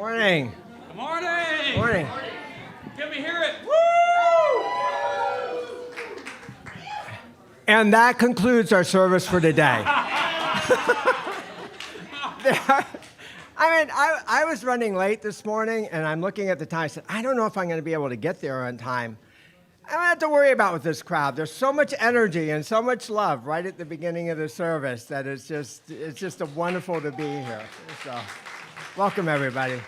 Morning. Good morning. Morning. Can we hear it? Woo! And that concludes our service for today. I was running late this morning, and I'm looking at the time. I said, I don't know if I'm going to be able to get there on time. I don't have to worry about with this crowd. There's so much energy and so much love right at the beginning of the service that it's just a wonderful to be here. So, welcome everybody.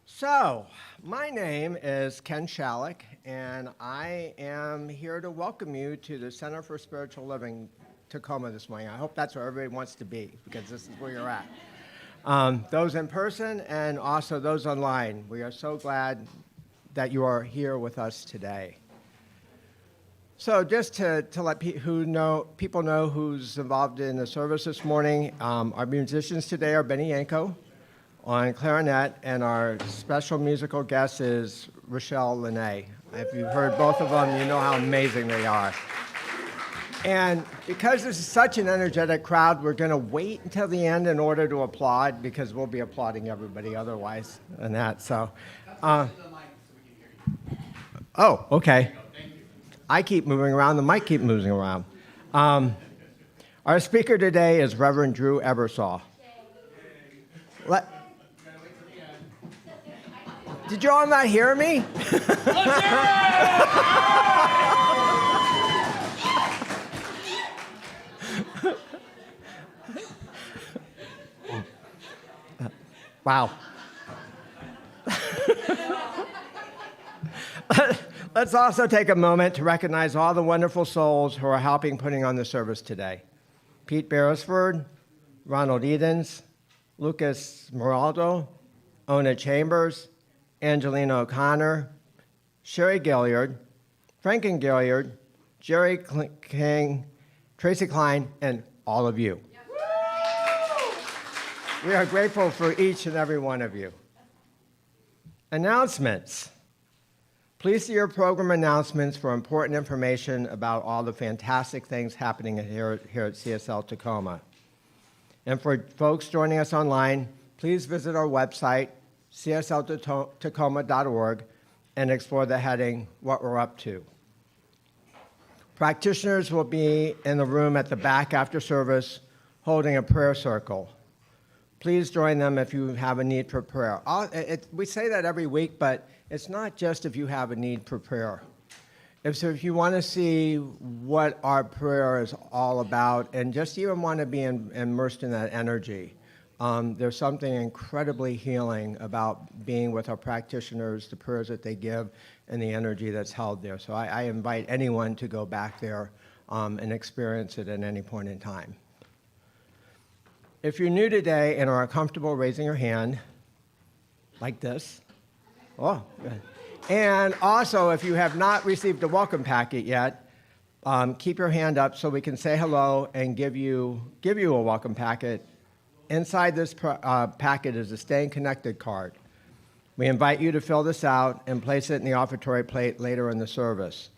So, my name is Ken Shalik, and I am here to welcome you to the Center for Spiritual Living, Tacoma this morning. I hope that's where everybody wants to be, because this is where you're at. Those in person and also those online, we are so glad that you are here with us today. So just to let people know who's involved in the service this morning, our musicians today are Yangco on clarinet, and our special musical guest is Rachelle, LaNae. If you've heard both of them, you know how amazing they are. And because this is such an energetic crowd, we're going to wait until the end in order to applaud, because we'll be applauding everybody otherwise and that. So, oh, okay. I keep moving around. The mic keeps moving around. Our speaker today is Reverend Drew Ebersole. Did you all not hear me? Wow. Let's also take a moment to recognize all the wonderful souls who are helping putting on the service today. Pete Beresford, Ronald Edens, Lucas Moraldo, Ona Chambers, Angelina O'Connor, Sherry Gilliard, Franken Gilliard, Jerry King, Tracy Klein, and all of you. We are grateful for each and every one of you. Announcements. Please see your program announcements for important information about all the fantastic things happening here at CSL Tacoma. And for folks joining us online, please visit our website, csltacoma.org, and explore the heading, What We're Up To. Practitioners will be in the room at the back after service holding a prayer circle. Please join them if you have a need for prayer. We say that every week, but it's not just if you have a need for prayer. If you want to see what our prayer is all about and just even want to be immersed in that energy, there's something incredibly healing about being with our practitioners, the prayers that they give, and the energy that's held there. So I invite anyone to go back there and experience it at any point in time. If you're new today and are comfortable raising your hand, like this, oh, good. And also, if you have not received a welcome packet yet, keep your hand up so we can say hello and give you a welcome packet. Inside this packet is a Staying Connected card. We invite you to fill this out and place it in the offertory plate later in the service.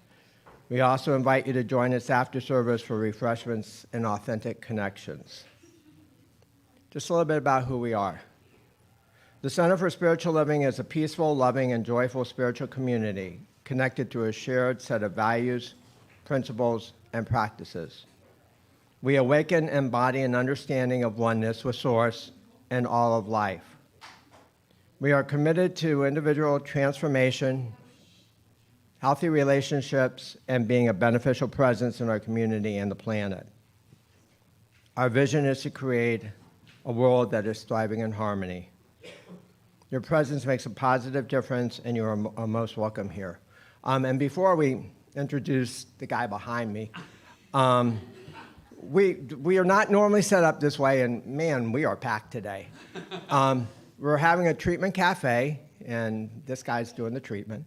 We also invite you to join us after service for refreshments and authentic connections. Just a little bit about who we are. The Center for Spiritual Living is a peaceful, loving, and joyful spiritual community connected to a shared set of values, principles, and practices. We awaken and embody an understanding of oneness with Source and all of life. We are committed to individual transformation, healthy relationships, and being a beneficial presence in our community and the planet. Our vision is to create a world that is thriving in harmony. Your presence makes a positive difference, and you are most welcome here. And before we introduce the guy behind me, we are not normally set up this way, and man, we are packed today. We're having a treatment cafe, and this guy's doing the treatment,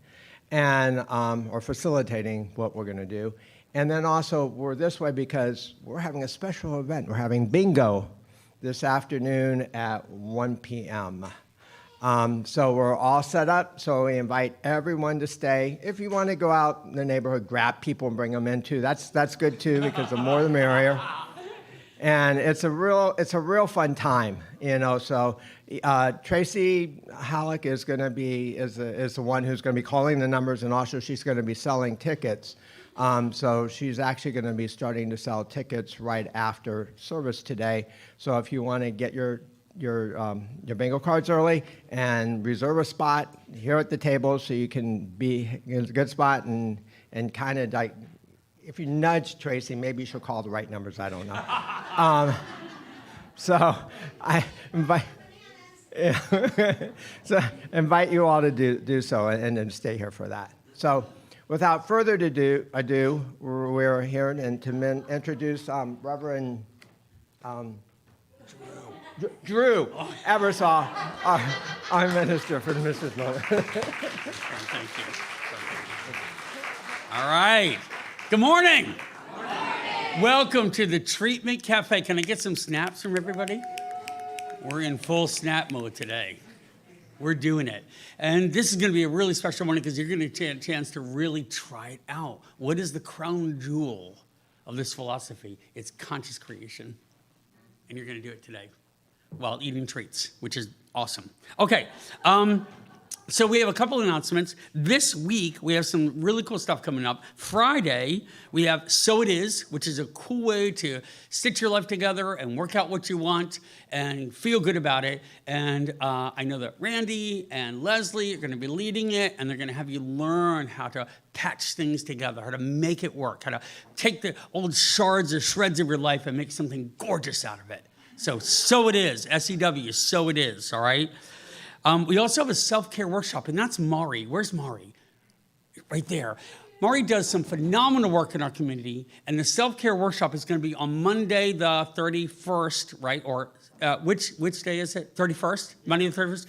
and or facilitating what we're going to do. And then also, we're this way because we're having a special event. We're having bingo this afternoon at 1 p.m. So we're all set up, so we invite everyone to stay. If you want to go out in the neighborhood, grab people and bring them in too, that's good too, because the more the merrier. And it's a real fun time, you know. So Tracy Halleck is going to be is the one who's going to be calling the numbers, and also she's going to be selling tickets. So she's actually going to be starting to sell tickets right after service today. So if you want to get your bingo cards early and reserve a spot here at the table, so you can be in a good spot and kind of like. If you nudge Tracy, maybe she'll call the right numbers. I don't know. So I invite you all to do so and then stay here for that. So without further ado, we're here and to introduce Reverend Drew Ebersole, our minister for the Mrs. Moment. Thank you. All right. Good morning. Good morning. Welcome to the Treatment Cafe. Can I get some snaps from everybody? We're in full snap mode today. We're doing it. And this is going to be a really special morning because you're going to get a chance to really try it out. What is the crown jewel of this philosophy? It's conscious creation. And you're going to do it today while eating treats, which is awesome. Okay. So we have a couple of announcements. This week, we have some really cool stuff coming up. Friday, we have So It Is, which is a cool way to stitch your life together and work out what you want and feel good about it. And I know that Randy and Leslie are going to be leading it, and they're going to have you learn how to patch things together, how to make it work, how to take the old shards or shreds of your life and make something gorgeous out of it. So It Is, S-E-W, So It Is, all right? We also have a self-care workshop, and that's Mari. Where's Mari? Right there. Mari does some phenomenal work in our community, and the self-care workshop is going to be on Monday the 31st, right? Or which day is it? 31st? Monday the 31st?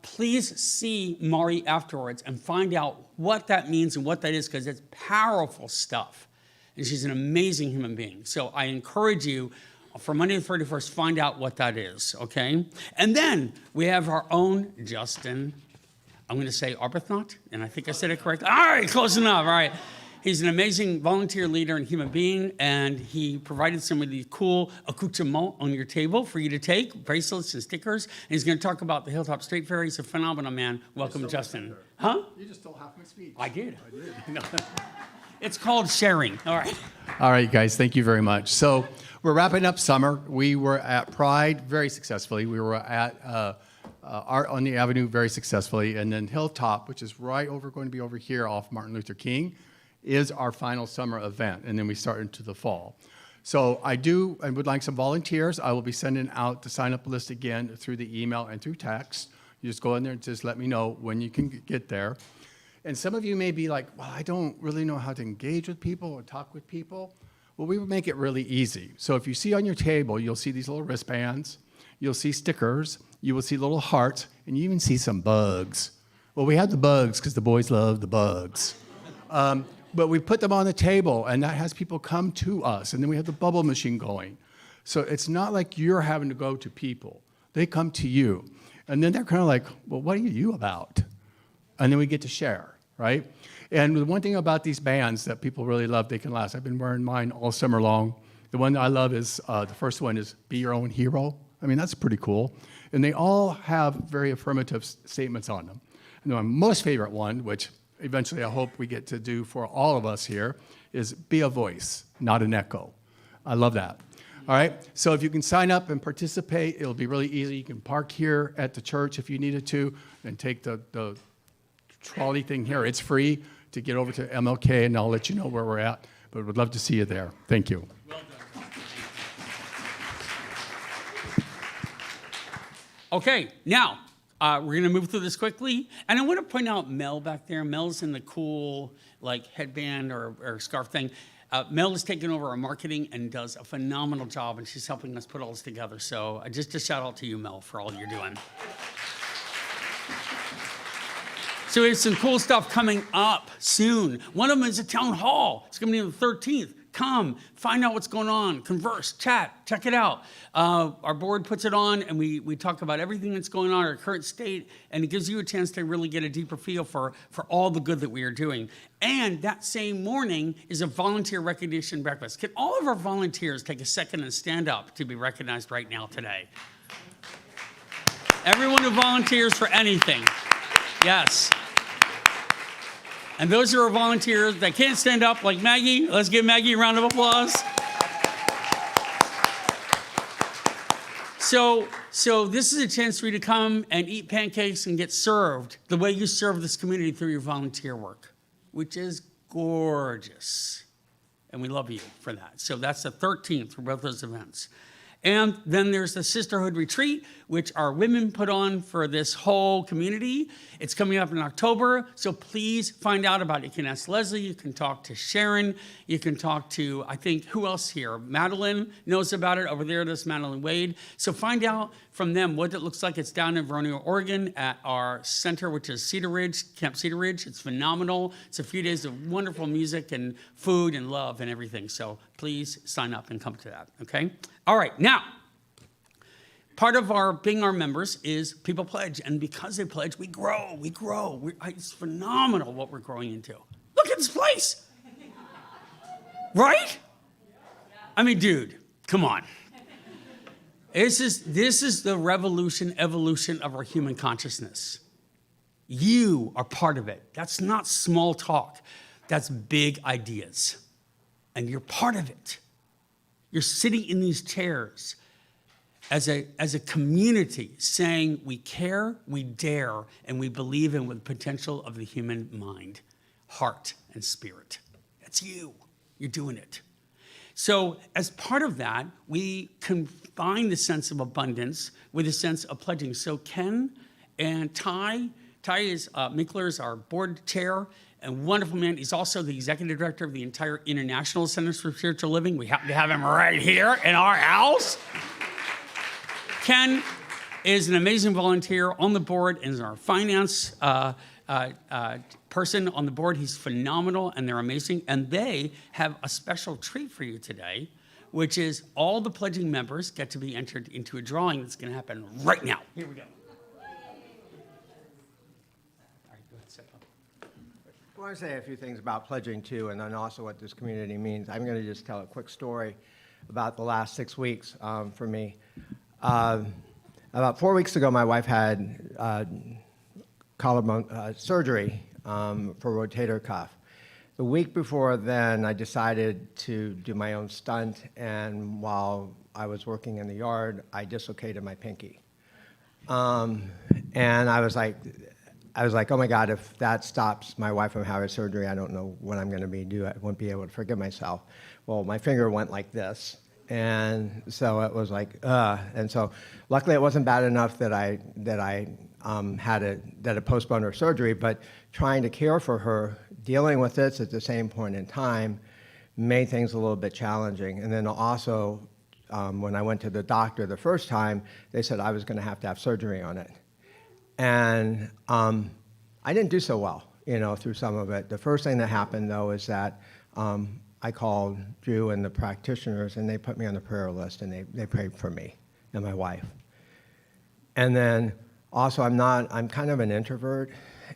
Please see Mari afterwards and find out what that means and what that is, because it's powerful stuff. And she's an amazing human being. So I encourage you, for Monday the 31st, find out what that is, okay? And then we have our own Justin, I'm going to say Arbuthnot, and I think I said it correctly. All right, close enough, all right. He's an amazing volunteer leader and human being, and he provided some of these cool accoutrements on your table for you to take, bracelets and stickers, and he's going to talk about the Hilltop Street Fair. He's a phenomenal man. Welcome, Justin. Huh? You just stole half my speech. I did. No. It's called sharing, all right. All right, guys, thank you very much. So we're wrapping up summer. We were at Pride very successfully. We were at Art on the Avenue very successfully. And then Hilltop, which is going to be over here off Martin Luther King, is our final summer event. And then we start into the fall. So I would like some volunteers. I will be sending out the sign-up list again through the email and through text. You just go in there and just let me know when you can get there. And some of you may be like, well, I don't really know how to engage with people or talk with people. Well, we would make it really easy. So if you see on your table, you'll see these little wristbands, you'll see stickers, you will see little hearts, and you even see some bugs. Well, we have the bugs because the boys love the bugs. But we put them on the table, and that has people come to us. And then we have the bubble machine going. So it's not like you're having to go to people. They come to you. And then they're kind of like, well, what are you about? And then we get to share, right? And the one thing about these bands that people really love, they can last. I've been wearing mine all summer long. The one that I love is, the first one is Be Your Own Hero. I mean, that's pretty cool. And they all have very affirmative statements on them. And my most favorite one, which eventually I hope we get to do for all of us here, is Be a Voice, Not an Echo. I love that. All right, so if you can sign up and participate, it'll be really easy. You can park here at the church if you needed to and take the trolley thing here. It's free to get over to MLK, and I'll let you know where we're at. But would love to see you there. Thank you. Well done. Okay, now we're going to move through this quickly. And I want to point out Mel back there. Mel's in the cool headband or scarf thing. Mel has taken over our marketing and does a phenomenal job, and she's helping us put all this together. So just a shout out to you, Mel, for all you're doing. So we have some cool stuff coming up soon. One of them is a town hall. It's going to be on the 13th. Come, find out what's going on, converse, chat, check it out. Our board puts it on, and we talk about everything that's going on, our current state, and it gives you a chance to really get a deeper feel for all the good that we are doing. And that same morning is a volunteer recognition breakfast. Can all of our volunteers take a second and stand up to be recognized right now today? Everyone who volunteers for anything. Yes. And those who are volunteers that can't stand up, like Maggie, let's give Maggie a round of applause. So this is a chance for you to come and eat pancakes and get served the way you serve this community through your volunteer work, which is gorgeous. And we love you for that. So that's the 13th for both those events. And then there's the Sisterhood Retreat, which our women put on for this whole community. It's coming up in October, so please find out about it. You can ask Leslie, you can talk to Sharon, you can talk to, I think, who else here? Madeline knows about it over there, this Madeline Wade. So find out from them what it looks like. It's down in Verona, Oregon at our center, which is Cedar Ridge, Camp Cedar Ridge. It's phenomenal. It's a few days of wonderful music and food and love and everything. So please sign up and come to that, okay? All right, now, part of our being our members is people pledge, and because they pledge, we grow. It's phenomenal what we're growing into. Look at this place, right? I mean, dude, come on. This is the evolution of our human consciousness. You are part of it. That's not small talk. That's big ideas, and you're part of it. You're sitting in these chairs as a community saying we care, we dare, and we believe in the potential of the human mind, heart, and spirit. That's you. You're doing it. So as part of that, we combine the sense of abundance with a sense of pledging. So Ken and Ty is, Minkler is our board chair, and wonderful man. He's also the executive director of the entire International Centers for Spiritual Living. We happen to have him right here in our house. Ken is an amazing volunteer on the board and is our finance person on the board. He's phenomenal, and they're amazing. And they have a special treat for you today, which is all the pledging members get to be entered into a drawing that's going to happen right now. Here we go. I want to say a few things about pledging, too, and then also what this community means. I'm going to just tell a quick story about the last 6 weeks for me. About 4 weeks ago, my wife had collarbone surgery for rotator cuff. The week before then, I decided to do my own stunt, and while I was working in the yard, I dislocated my pinky. And I was like, oh my God, if that stops my wife from having surgery, I don't know what I'm going to I won't be able to forgive myself. Well, my finger went like this. And so it was like, and so luckily it wasn't bad enough that I had postponed her surgery, but trying to care for her, dealing with this at the same point in time made things a little bit challenging. And then also, when I went to the doctor the first time, they said I was going to have surgery on it. And I didn't do so well, through some of it. The first thing that happened, though, is that I called Drew and the practitioners, and they put me on the prayer list, and they prayed for me and my wife. And then also, I'm kind of an introvert,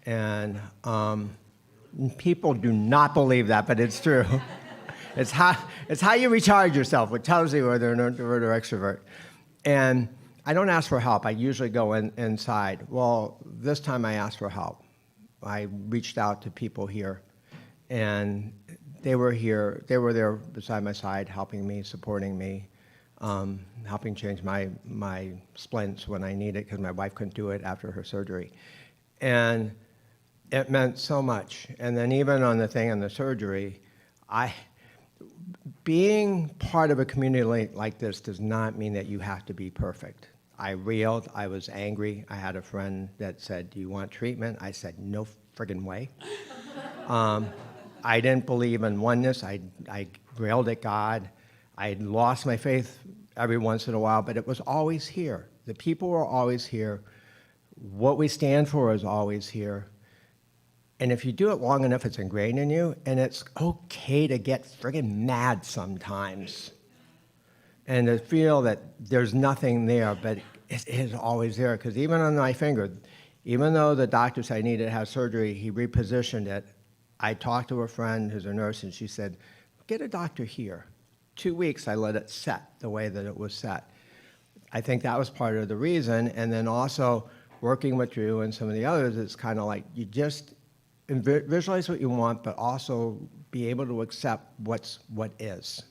and people do not believe that, but it's true. It's how you recharge yourself, which tells you whether you're an introvert or extrovert. And I don't ask for help. I usually go inside. Well, this time I asked for help. I reached out to people here, and they were here. They were there beside my side, helping me, supporting me, helping change my splints when I needed it because my wife couldn't do it after her surgery. And it meant so much. And then even on the thing on the surgery, being part of a community like this does not mean that you have to be perfect. I reeled, I was angry. I had a friend that said, "Do you want treatment?" I said, "No friggin' way." I didn't believe in oneness. I railed at God. I lost my faith every once in a while, but it was always here. The people were always here. What we stand for is always here. And if you do it long enough, it's ingrained in you, and it's okay to get friggin' mad sometimes. And to feel that there's nothing there, but it is always there. Because even on my finger, even though the doctor said I needed to have surgery, he repositioned it. I talked to a friend who's a nurse, and she said, get a doctor here. 2 weeks, I let it set the way that it was set. I think that was part of the reason. And then also working with Drew and some of the others, it's kind of like you just visualize what you want, but also be able to accept what is.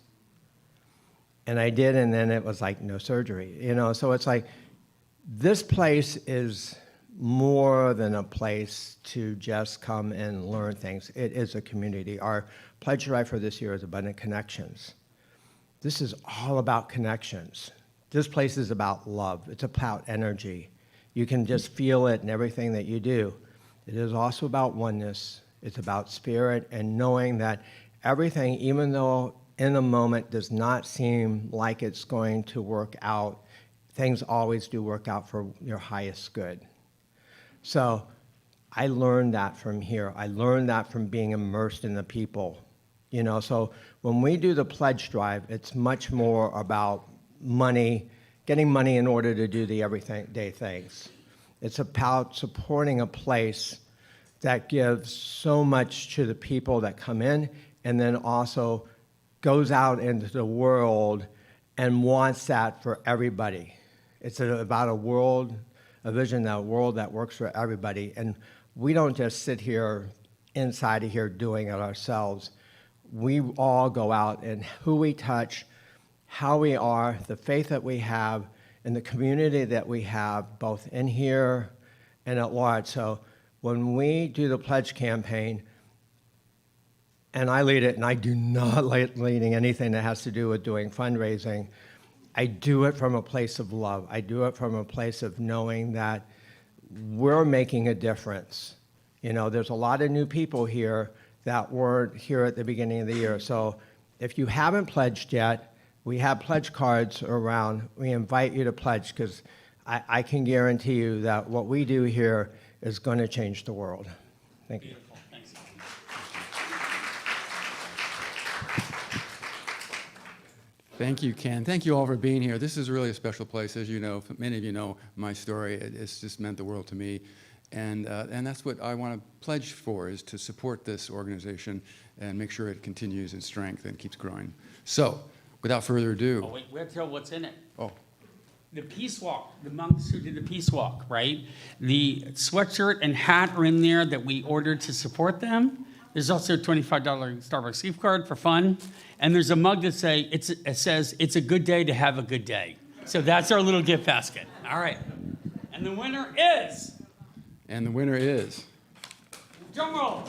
And I did, and then it was like no surgery, you know. So it's like this place is more than a place to just come and learn things. It is a community. Our pledge drive for this year is Abundant Connections. This is all about connections. This place is about love. It's about energy. You can just feel it in everything that you do. It is also about oneness. It's about spirit and knowing that everything, even though in the moment does not seem like it's going to work out, things always do work out for your highest good. So I learned that from here. I learned that from being immersed in the people. You know, so when we do the pledge drive, it's much more about money, getting money in order to do the everyday things. It's about supporting a place that gives so much to the people that come in and then also goes out into the world and wants that for everybody. It's about a world, a vision, a world that works for everybody. And we don't just sit here inside of here doing it ourselves. We all go out, and who we touch, how we are, the faith that we have, and the community that we have, both in here and at large. So when we do the pledge campaign, and I lead it, and I do not like leading anything that has to do with doing fundraising, I do it from a place of love. I do it from a place of knowing that we're making a difference. You know, there's a lot of new people here that weren't here at the beginning of the year. So if you haven't pledged yet, we have pledge cards around. We invite you to pledge, because I can guarantee you that what we do here is going to change the world. Thank you. Beautiful. Thanks. Thank you, Ken. Thank you all for being here. This is really a special place. As you know, many of you know my story. It's just meant the world to me. And that's what I want to pledge for, is to support this organization and make sure it continues its strength and keeps growing. So, without further ado. Oh, wait, we have to tell what's in it. Oh, The peace walk, the monks who did the peace walk, right? The sweatshirt and hat are in there that we ordered to support them. There's also a $25 Starbucks gift card for fun. And there's a mug that says, it's a good day to have a good day. So that's our little gift basket. All right. And the winner is... and the winner is... drum roll.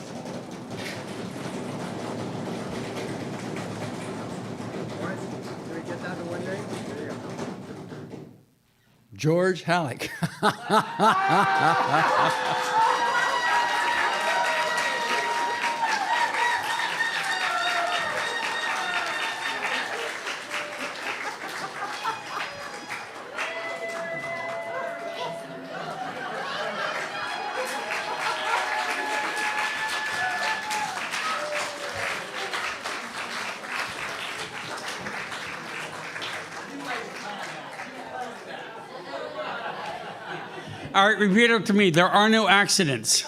Did we get that in one day? There you go. George Halleck. All right, repeat after me. There are no accidents.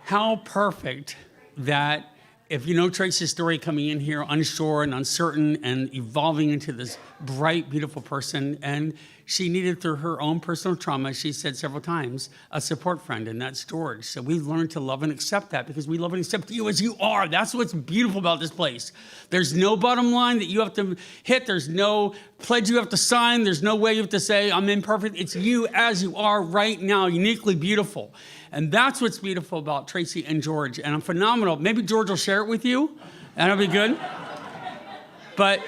How perfect that if you know Tracy's story, coming in here unsure and uncertain and evolving into this bright, beautiful person, and she needed, through her own personal trauma, she said several times, a support friend, and that's George. So we've learned to love and accept that, because we love and accept you as you are. That's what's beautiful about this place. There's no bottom line that you have to hit. There's no pledge you have to sign. There's no way you have to say, I'm imperfect. It's you as you are right now, uniquely beautiful. And that's what's beautiful about Tracy and George. And I'm phenomenal. Maybe George will share it with you. That'll be good. But,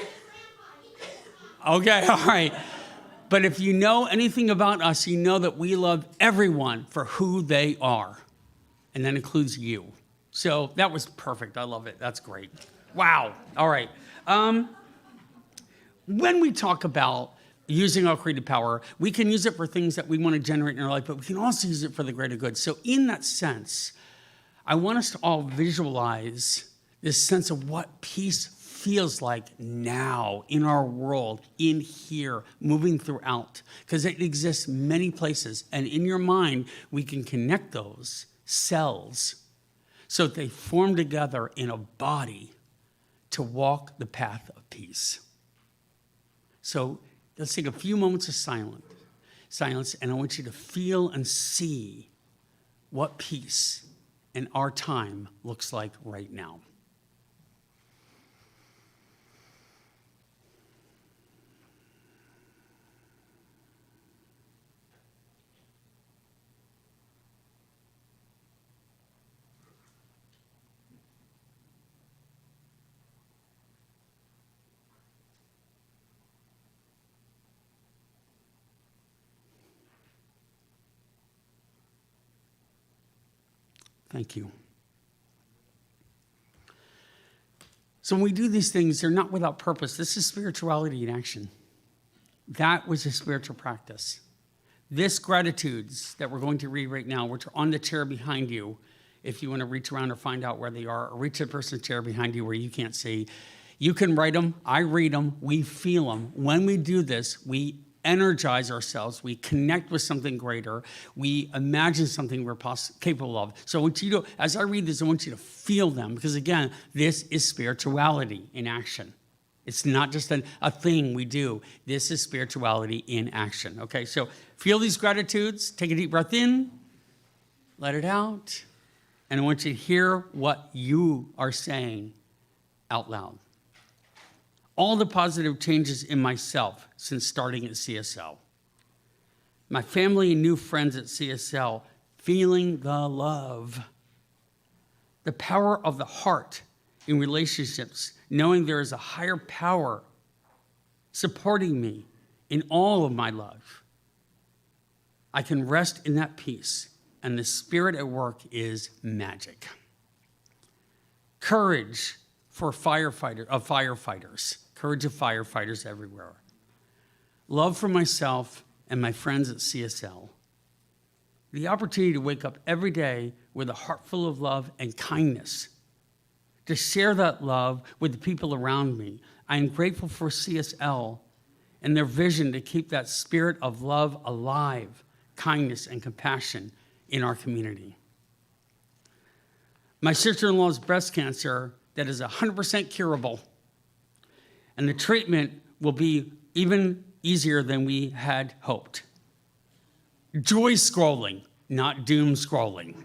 okay, all right. But if you know anything about us, you know that we love everyone for who they are. And that includes you. So that was perfect. I love it. That's great. Wow. All right. When we talk about using our creative power. We can use it for things that we want to generate in our life, but we can also use it for the greater good. So in that sense, I want us to all visualize this sense of what peace feels like now in our world, in here, moving throughout, because it exists many places. And in your mind, we can connect those cells so that they form together in a body to walk the path of peace. So let's take a few moments of silence, and I want you to feel and see what peace in our time looks like right now. Thank you. So when we do these things, they're not without purpose. This is spirituality in action. That was a spiritual practice. This gratitudes that we're going to read right now, which are on the chair behind you, if you want to reach around or find out where they are, or reach the person's chair behind you where you can't see, you can write them, I read them, we feel them. When we do this, we energize ourselves, we connect with something greater, we imagine something we're capable of. So I want you to, as I read this, I want you to feel them, because again, this is spirituality in action. It's not just a thing we do. This is spirituality in action. Okay, so feel these gratitudes, take a deep breath in, let it out, and I want you to hear what you are saying out loud. All the positive changes in myself since starting at CSL. My family and new friends at CSL, feeling the love. The power of the heart in relationships, knowing there is a higher power supporting me in all of my love. I can rest in that peace, and the spirit at work is magic. Courage for firefighters. Courage of firefighters everywhere. Love for myself and my friends at CSL. The opportunity to wake up every day with a heart full of love and kindness. To share that love with the people around me. I am grateful for CSL and their vision to keep that spirit of love alive, kindness and compassion in our community. My sister-in-law's breast cancer that is 100% curable. And the treatment will be even easier than we had hoped. Joy scrolling, not doom scrolling.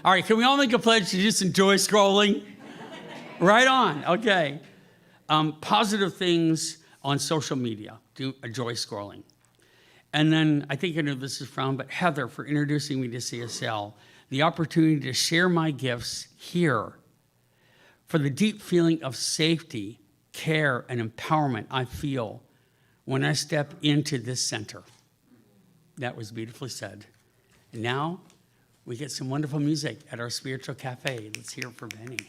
All right, can we all make a pledge to just enjoy scrolling? Right on, okay. Positive things on social media, do enjoy scrolling. And then, I think I know this is from, but Heather for introducing me to CSL, the opportunity to share my gifts here for the deep feeling of safety, care, and empowerment I feel when I step into this center. That was beautifully said. And now, we get some wonderful music at our spiritual cafe. Let's hear it for Benny.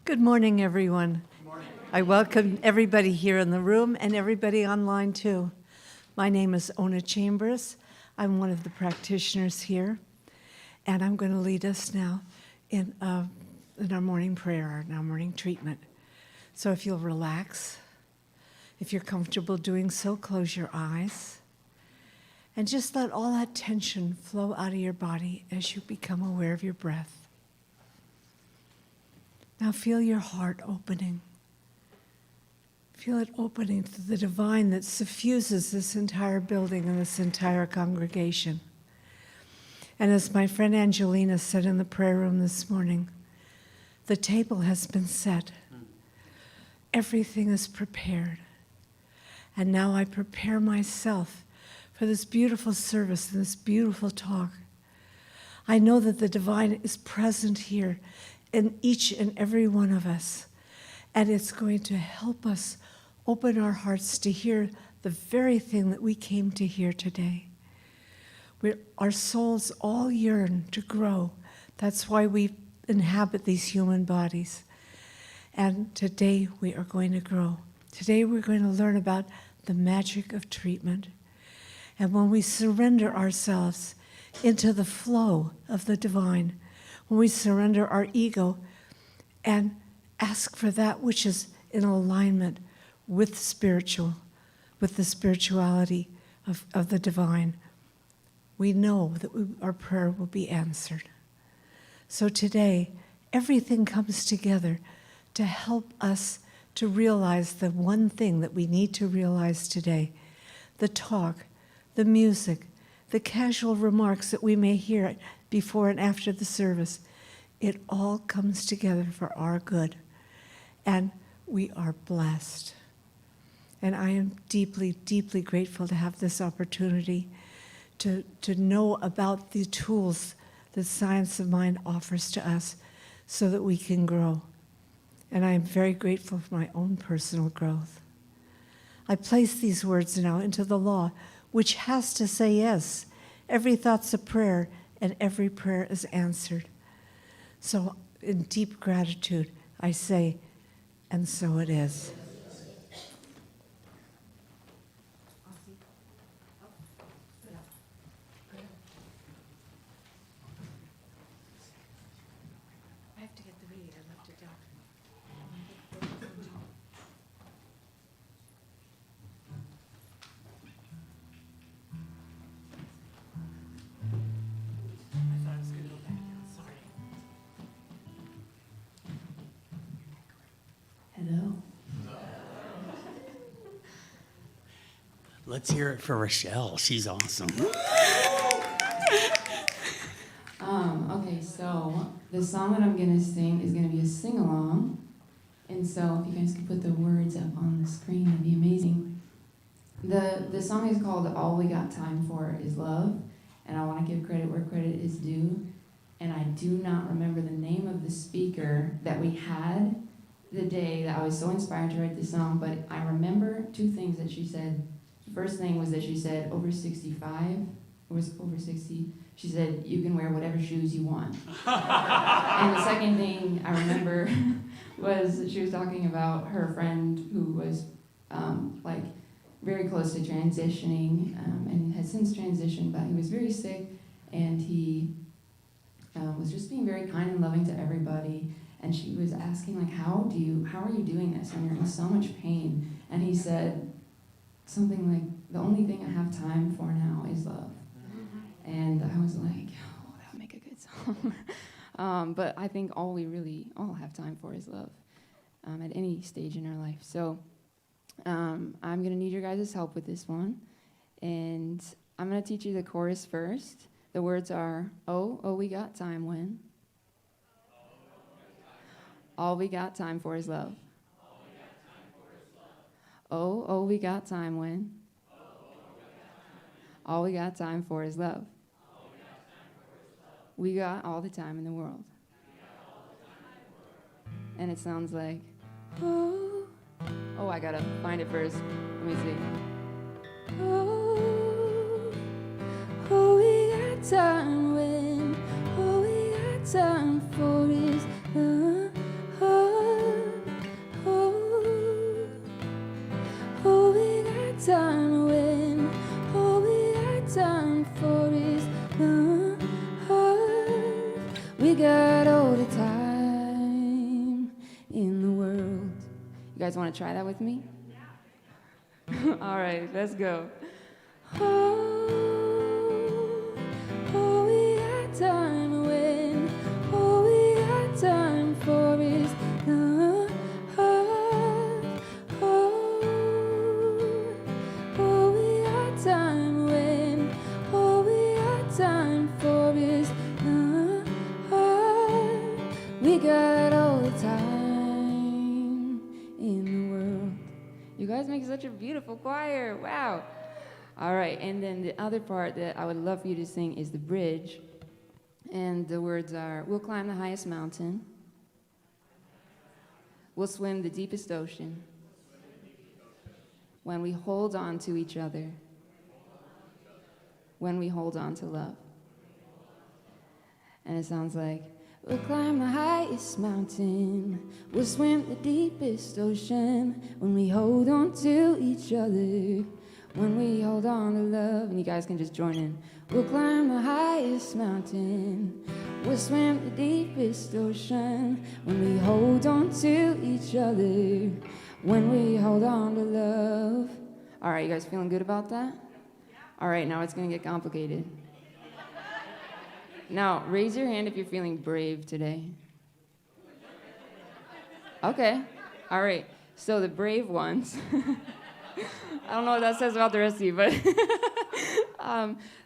Good morning, everyone. Good morning. I welcome everybody here in the room and everybody online, too. My name is Ona Chambers. I'm one of the practitioners here, and I'm going to lead us now in our morning prayer, in our morning treatment. So if you'll relax, if you're comfortable doing so, close your eyes, and just let all that tension flow out of your body as you become aware of your breath. Now feel your heart opening. Feel it opening to the divine that suffuses this entire building and this entire congregation. And as my friend Angelina said in the prayer room this morning, the table has been set. Everything is prepared. And now I prepare myself for this beautiful service and this beautiful talk. I know that the divine is present here in each and every one of us, and it's going to help us open our hearts to hear the very thing that we came to hear today. Our souls all yearn to grow. That's why we inhabit these human bodies. And today we are going to grow. Today we're going to learn about the magic of treatment. And when we surrender ourselves into the flow of the divine, when we surrender our ego and ask for that which is in alignment with the spirituality of the divine, we know that our prayer will be answered. So today, everything comes together to help us to realize the one thing that we need to realize today: the talk, the music, the casual remarks that we may hear before and after the service. It all comes together for our good, and we are blessed. And I am deeply, deeply grateful to have this opportunity to know about the tools that Science of Mind offers to us so that we can grow. And I am very grateful for my own personal growth. I place these words now into the law, which has to say yes. Every thought's a prayer, and every prayer is answered. So in deep gratitude, I say, and so it is. I have to get the reading. I left it down. I thought I was going to go back down. Sorry. Hello. Let's hear it for Rachelle. She's awesome. Okay, so the song that I'm gonna sing is gonna be a sing-along. And so if you guys could put the words up on the screen, that'd be amazing. The song is called All We Got Time For Is Love. And I wanna give credit where credit is due. And I do not remember the name of the speaker that we had the day that I was so inspired to write this song, but I remember two things that she said. The first thing was that she said over 65, or was over 60, she said, you can wear whatever shoes you want. And the second thing I remember was that she was talking about her friend who was like very close to transitioning and has since transitioned, but he was very sick, and he was just being very kind and loving to everybody. And she was asking, like, how are you doing this when you're in so much pain? And he said something like, the only thing I have time for now is love. And I was like, oh, that would make a good song. But I think all we really all have time for is love at any stage in our life. So I'm going to need your guys' help with this one. And I'm going to teach you the chorus first. The words are, oh, we got time when. All we got time for is love. Oh, we got time when. All we got time for is love. We got all the time in the world. And it sounds like, oh, I gotta find it first. Let me see. Oh, we got time when. Oh, we got time for is love. Oh, We got all the time in the world. You guys want to try that with me? Yeah. All right, let's go. Oh, we got time to win. Oh, we got time for is the heart. Oh, we got time to win. Oh, we got time for is the heart. We got all the time in the world. You guys make such a beautiful choir. Wow. All right, and then the other part that I would love for you to sing is the bridge. And the words are, we'll climb the highest mountain. We'll swim the deepest ocean. When we hold on to each other. When we hold on to love. And it sounds like, we'll climb the highest mountain. We'll swim the deepest ocean. When we hold on to each other. When we hold on to love. And you guys can just join in. We'll climb the highest mountain. We'll swim the deepest ocean. When we hold on to each other. When we hold on to love. All right, you guys feeling good about that? All right, now it's going to get complicated. Now, raise your hand if you're feeling brave today. Okay, all right. So the brave ones, I don't know what that says about the rest of you, but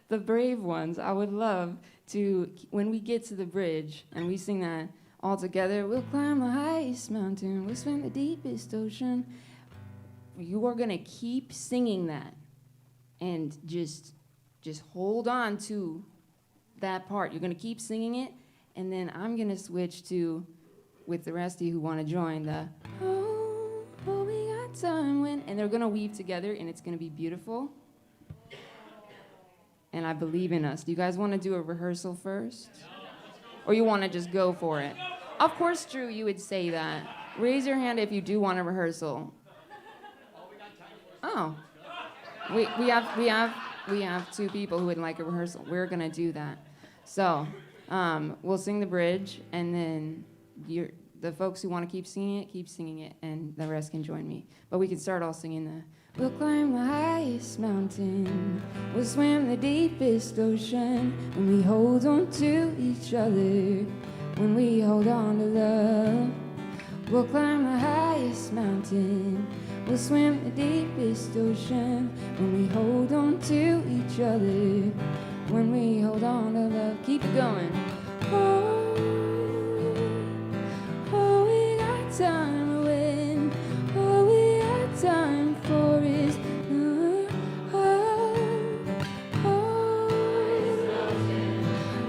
the brave ones, I would love to, when we get to the bridge and we sing that all together, we'll climb the highest mountain, we'll swim the deepest ocean. You are going to keep singing that and just hold on to that part. You're going to keep singing it, and then I'm going to switch to, with the rest of you who want to join, the oh, we got time when, and they're going to weave together, and it's going to be beautiful. And I believe in us. Do you guys want to do a rehearsal first? Or you want to just go for it? Of course, Drew, you would say that. Raise your hand if you do want a rehearsal. Oh. We have two people who would like a rehearsal. We're going to do that. So we'll sing the bridge, and then the folks who want to keep singing it, and the rest can join me. But we can start all singing the, we'll climb the highest mountain, we'll swim the deepest ocean, when we hold on to each other, when we hold on to love. We'll climb the highest mountain, we'll swim the deepest ocean, when we hold on to each other, when we hold on to love. Keep it going. Oh, we got time to win. Oh, we got time for is the heart.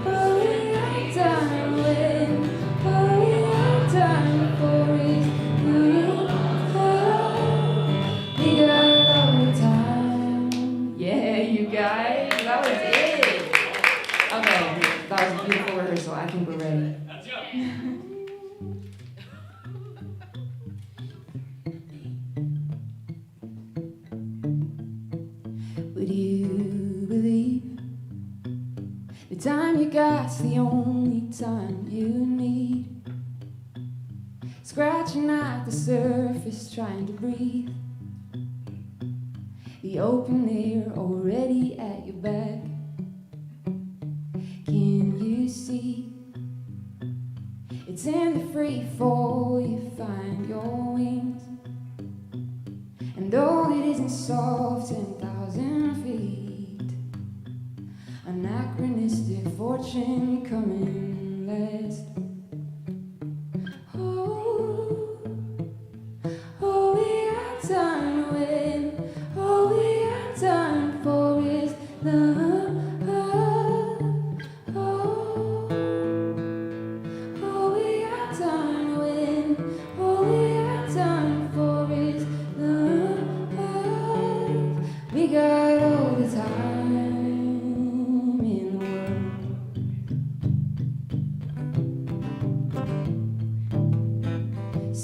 Oh, we got time to win. Oh, we got time for is the heart. We got all the time. Yeah, you guys, that was it. Okay, that was a beautiful rehearsal. I think we're ready. Would you believe the time you got's the only time you need? Scratching at the surface, trying to breathe. The open air already at your back. Can you see? It's in the free fall you find your wings. And though it isn't soft 10,000 feet, anachronistic fortune coming last. Oh, we got time to win. Oh, we got time for is the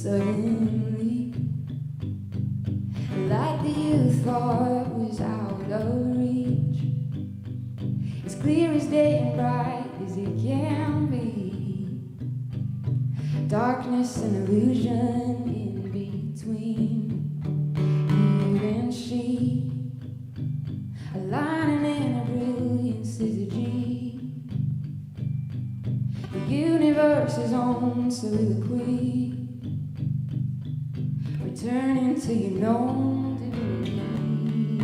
suddenly, like the you thought was out of reach, as clear as day and bright as it can be. darkness and illusion in between you and she, aligning in a brilliant syzygy. The universe's own soliloquy, returning to your known divinity.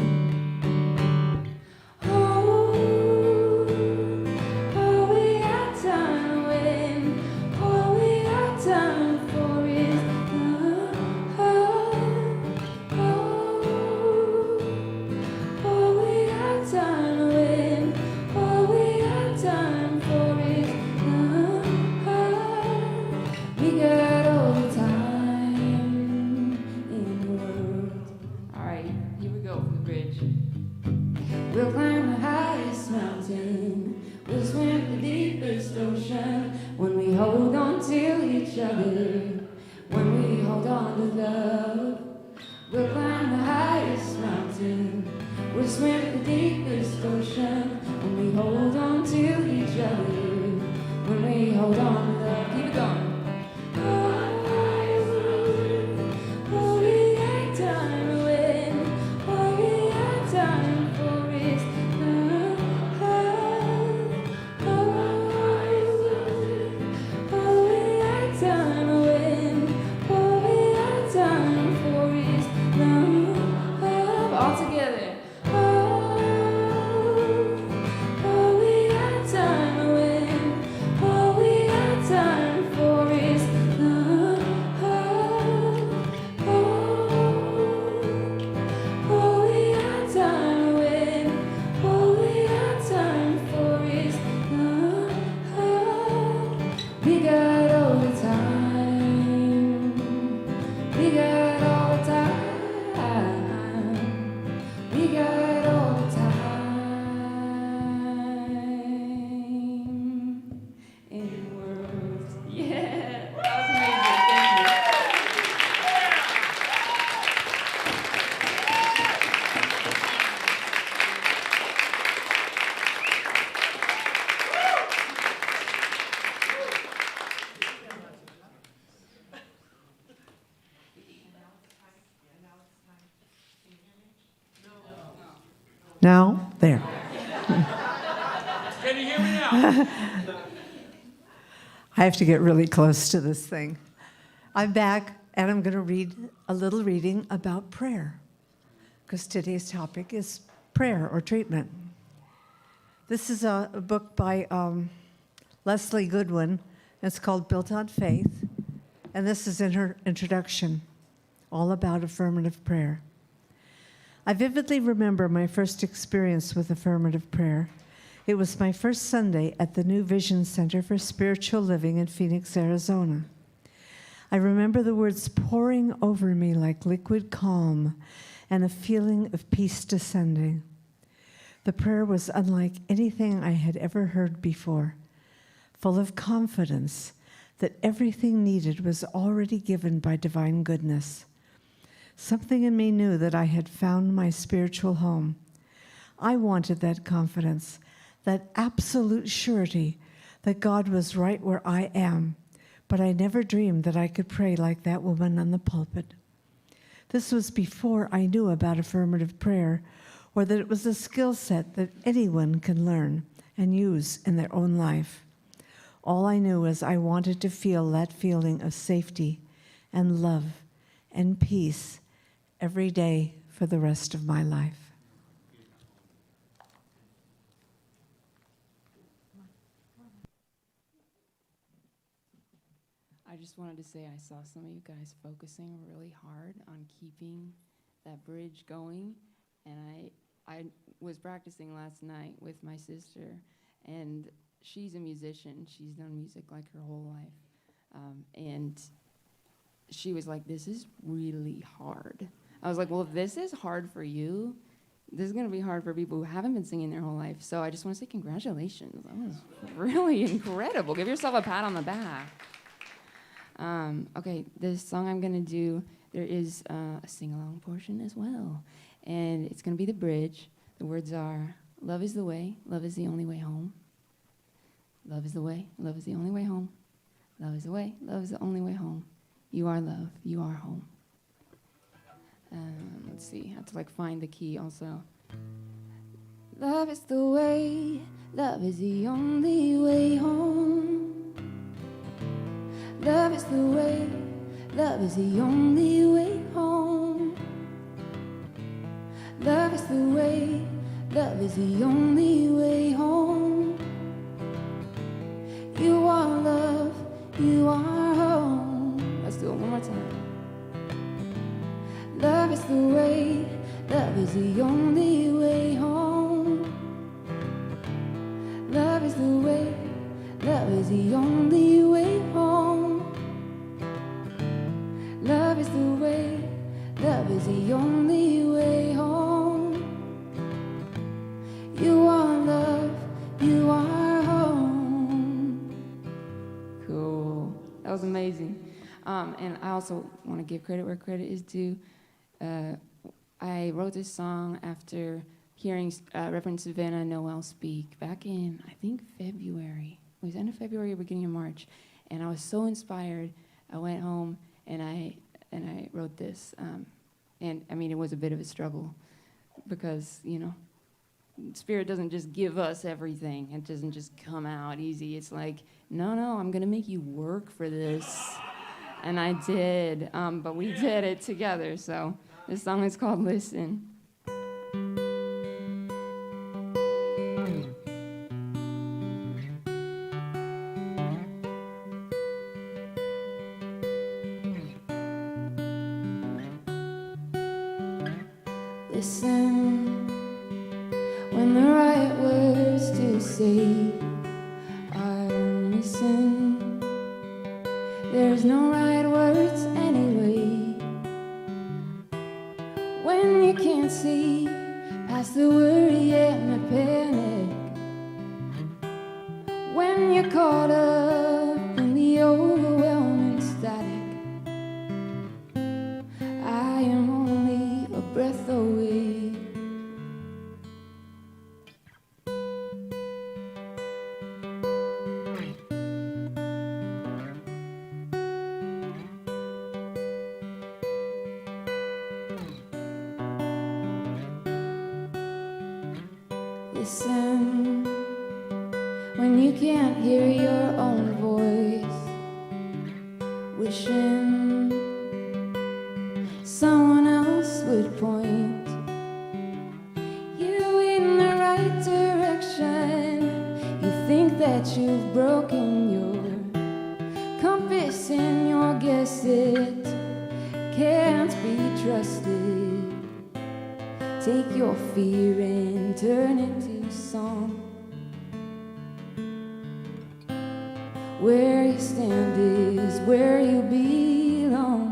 We'll climb the highest mountain, we'll swim the deepest ocean, when we hold on to each other, when we hold on to love. We'll climb the highest mountain, we'll swim the deepest ocean, when we hold on to each other, when we hold on to love. Keep it going. Now, there. Can you hear me now? I have to get really close to this thing. I'm back, and I'm going to read a little reading about prayer, because today's topic is prayer or treatment. This is a book by Leslie Goodwin. It's called Built on Faith, and this is in her introduction, all about affirmative prayer. I vividly remember my first experience with affirmative prayer. It was my first Sunday at the New Vision Center for Spiritual Living in Phoenix, Arizona. I remember the words pouring over me like liquid calm and a feeling of peace descending. The prayer was unlike anything I had ever heard before, full of confidence that everything needed was already given by divine goodness. Something in me knew that I had found my spiritual home. I wanted that confidence, that absolute surety that God was right where I am, but I never dreamed that I could pray like that woman on the pulpit. This was before I knew about affirmative prayer, or that it was a skill set that anyone can learn and use in their own life. All I knew was I wanted to feel that feeling of safety and love and peace every day for the rest of my life. I just wanted to say I saw some of you guys focusing really hard on keeping that bridge going, and I was practicing last night with my sister, and she's a musician. She's done music like her whole life, and she was like, "This is really hard." I was like, well, if this is hard for you, this is going to be hard for people who haven't been singing their whole life. So I just want to say congratulations. That was really incredible. Give yourself a pat on the back. Okay, this song I'm going to do, there is a sing-along portion as well. And it's going to be the bridge. The words are, love is the way, love is the only way home. Love is the way, love is the only way home. Love is the way. Love is the only way home. You are love. You are home. Let's see. I have to find the key also. Love is the way. Love is the only way home. Love is the way. Love is the only way home. Love is the way. Love is the only way home. You are love. You are home. Let's do it one more time. Love is the way. Love is the only way home. Love is the way. Love is the only way home. Love is the way. Love is the only way home. You are love. You are home. Cool. That was amazing. And I also want to give credit where credit is due. I wrote this song after hearing Reverend Savannah Noel speak back in, I think, February. It was end of February or beginning of March. And I was so inspired. I went home and I wrote this. And I mean, it was a bit of a struggle because, Spirit doesn't just give us everything. It doesn't just come out easy. It's like, no, I'm going to make you work for this. And I did, but we did it together. So this song is called Listen. Listen, when the right words to say are missing, there's no right words anyway. When you can't see past the worry and the panic, when you're caught up in the overwhelming static, I am only a breath away. Listen, when you can't hear your own voice, wishing someone else would point you in the right direction. You think that you've broken your compass and your guess it can't be trusted. Take your fear and turn it to song. Where you stand is where you belong.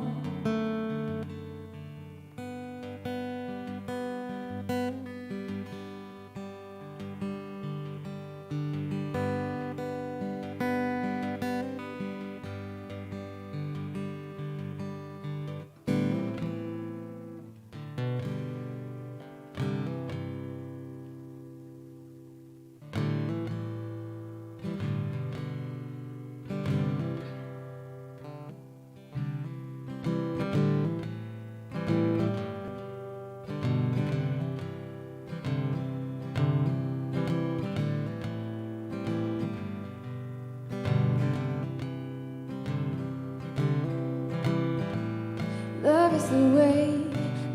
Love is the way,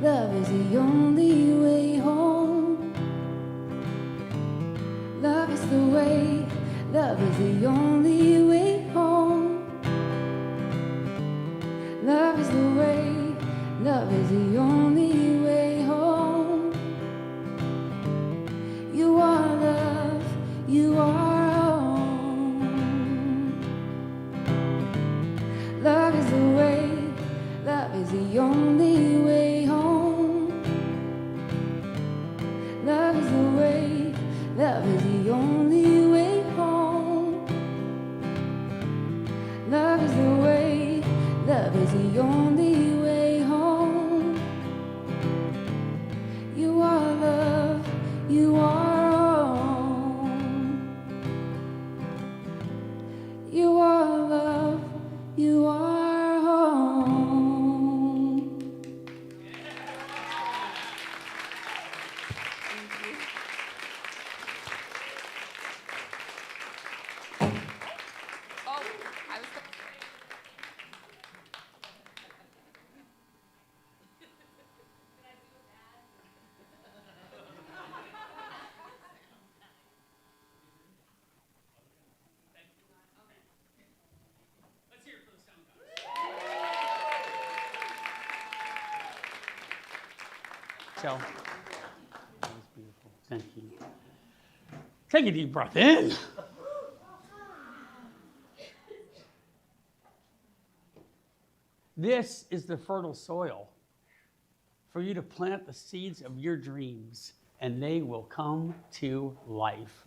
love is the only way home. Love is the way, love is the only way home. Love is the way, love is the only way home. You are love, you are home. Love is the way, love is the only way home. Love is the way, love is the only way home. Love is the way, love is the only way home. You are love, you are home. You are love, you are home. That was beautiful. Thank you. Take a deep breath in. This is the fertile soil for you to plant the seeds of your dreams, and they will come to life.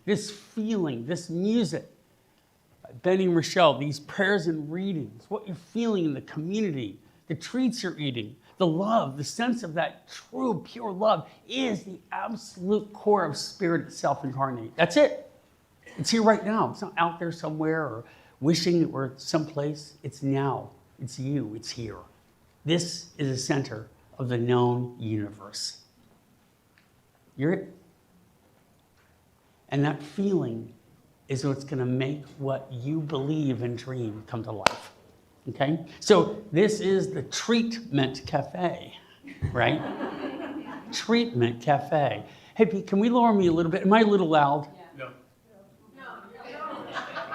This feeling, this music, Benny and Rachelle, these prayers and readings, what you're feeling in the community, the treats you're eating, the love, the sense of that true, pure love is the absolute core of spirit itself incarnate. That's it. It's here right now. It's not out there somewhere or wishing it were someplace. It's now. It's you. It's here. This is the center of the known universe. You're it. And that feeling is what's going to make what you believe and dream come to life. Okay? So this is the Treatment Cafe, right? Treatment Cafe. Hey, Pete, can we lower me a little bit? Am I a little loud? No.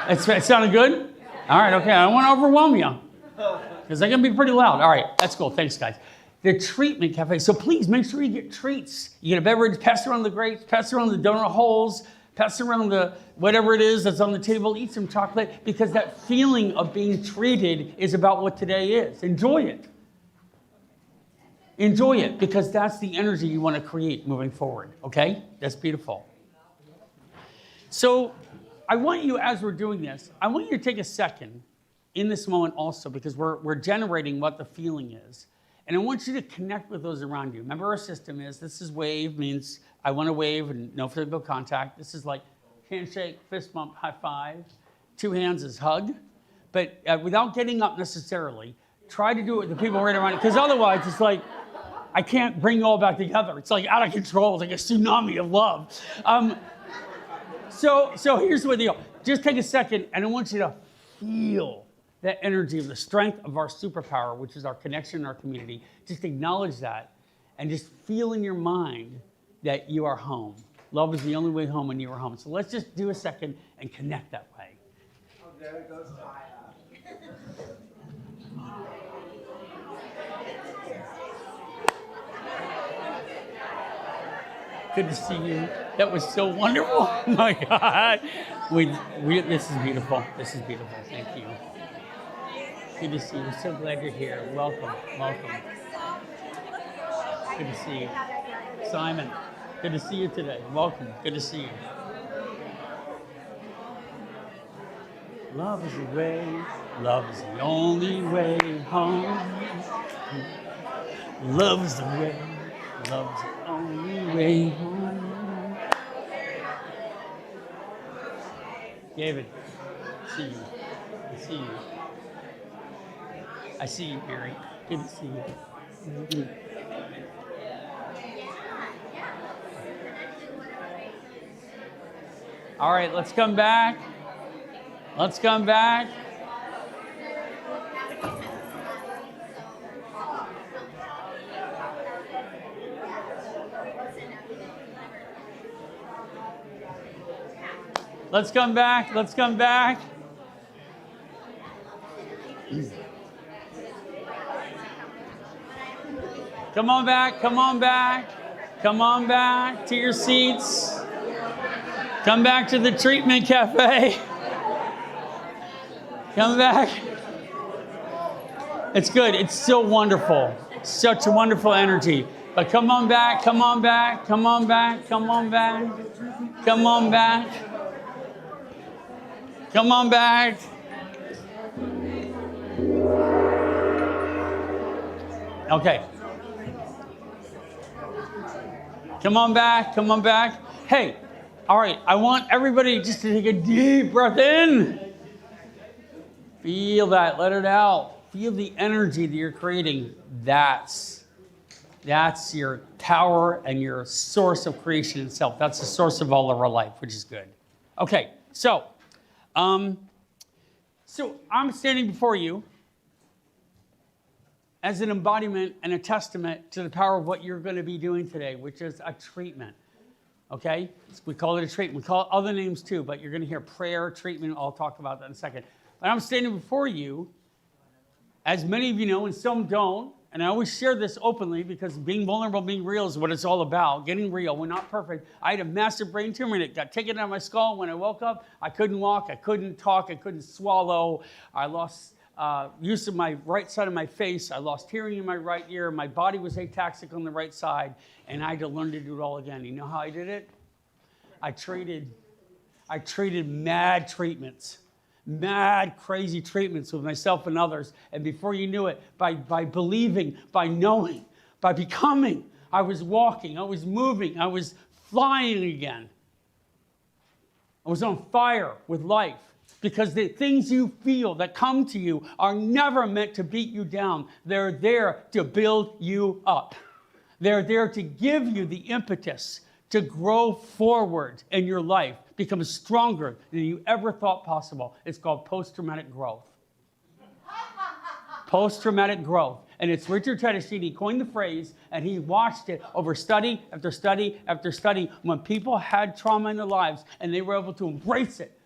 It sounded good? All right, okay. I don't want to overwhelm you because they're going to be pretty loud. All right, that's cool. Thanks, guys. The Treatment Cafe. So please make sure you get treats. You get a beverage, pass around the grapes, pass around the donut holes, pass around the whatever it is that's on the table, eat some chocolate, because that feeling of being treated is about what today is. Enjoy it. Enjoy it, because that's the energy you want to create moving forward, okay? That's beautiful. So I want you, as we're doing this, I want you to take a second in this moment also, because we're generating what the feeling is. And I want you to connect with those around you. Remember, our system is, this is wave, means I want to wave and no physical contact. This is like handshake, fist bump, high five. Two hands is hug. But without getting up necessarily, try to do it with the people right around you. Because otherwise, it's like, I can't bring you all back together. It's like out of control. It's like a tsunami of love. So here's the deal. Just take a second, and I want you to feel that energy of the strength of our superpower, which is our connection in our community. Just acknowledge that, and just feel in your mind that you are home. Love is the only way home when you are home. So let's just do a second and connect that way. Oh, there it goes, Tyler. Good to see you. That was so wonderful. Oh my God. This is beautiful. This is beautiful. Thank you. Good to see you. So glad you're here. Welcome. Welcome. Good to see you. Simon, good to see you today. Welcome. Good to see you. Love is the way. Love is the only way home. Love is the way. Love is the only way home. David, I see you. I see you. I see you, Gary. Good to see you. All right, let's come back. Let's come back. Let's come back. Let's come back. Come on back. Come on back. Come on back to your seats. Come back to the Treatment Cafe. Come back. It's good. It's so wonderful. Such a wonderful energy. But come on back. Come on back. Come on back. Come on back. Come on back. Come on back. Okay. Come on back. Come on back. Hey, all right. I want everybody just to take a deep breath in Feel that. Let it out. Feel the energy that you're creating. That's your power and your source of creation itself. That's the source of all of our life, which is good. Okay, so I'm standing before you as an embodiment and a testament to the power of what you're going to be doing today, which is a treatment. Okay? We call it a treatment. We call it other names too, but you're going to hear prayer, treatment. I'll talk about that in a second. But I'm standing before you, as many of you know, and some don't, and I always share this openly because being vulnerable, being real is what it's all about. Getting real. We're not perfect. I had a massive brain tumor and it got taken out of my skull. When I woke up, I couldn't walk, I couldn't talk, I couldn't swallow. I lost use of my right side of my face. I lost hearing in my right ear. My body was ataxic on the right side, and I had to learn to do it all again. You know how I did it? I traded mad treatments. Mad, crazy treatments with myself and others. And before you knew it, by believing, by knowing, by becoming, I was walking, I was moving, I was flying again. I was on fire with life because the things you feel that come to you are never meant to beat you down. They're there to build you up. They're there to give you the impetus to grow forward in your life, become stronger than you ever thought possible. It's called post-traumatic growth. Post-traumatic growth. And it's Richard Tedeschi coined the phrase, and he watched it over study after study after study when people had trauma in their lives and they were able to embrace it.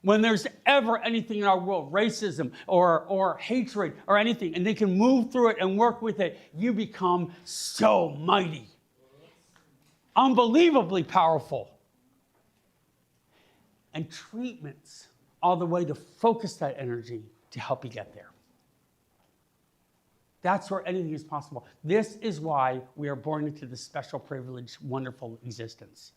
When there's ever anything in our world, racism or hatred or anything, and they can move through it and work with it, you become so mighty. Unbelievably powerful. And treatments are the way to focus that energy to help you get there. That's where anything is possible. This is why we are born into this special, privileged, wonderful existence.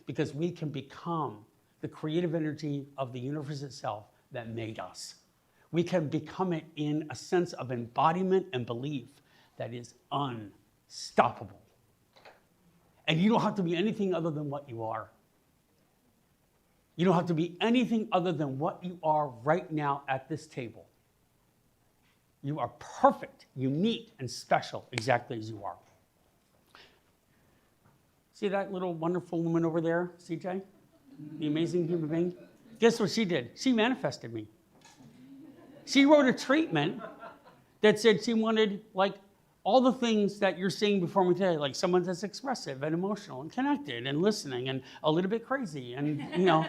Because we can become the creative energy of the universe itself that made us. We can become it in a sense of embodiment and belief that is unstoppable. And you don't have to be anything other than what you are. You don't have to be anything other than what you are right now at this table. You are perfect, unique, and special exactly as you are. See that little wonderful woman over there, CJ? The amazing human being? Guess what she did? She manifested me. She wrote a treatment that said she wanted, like, all the things that you're seeing before me today, like someone that's expressive and emotional and connected and listening and a little bit crazy and, you know,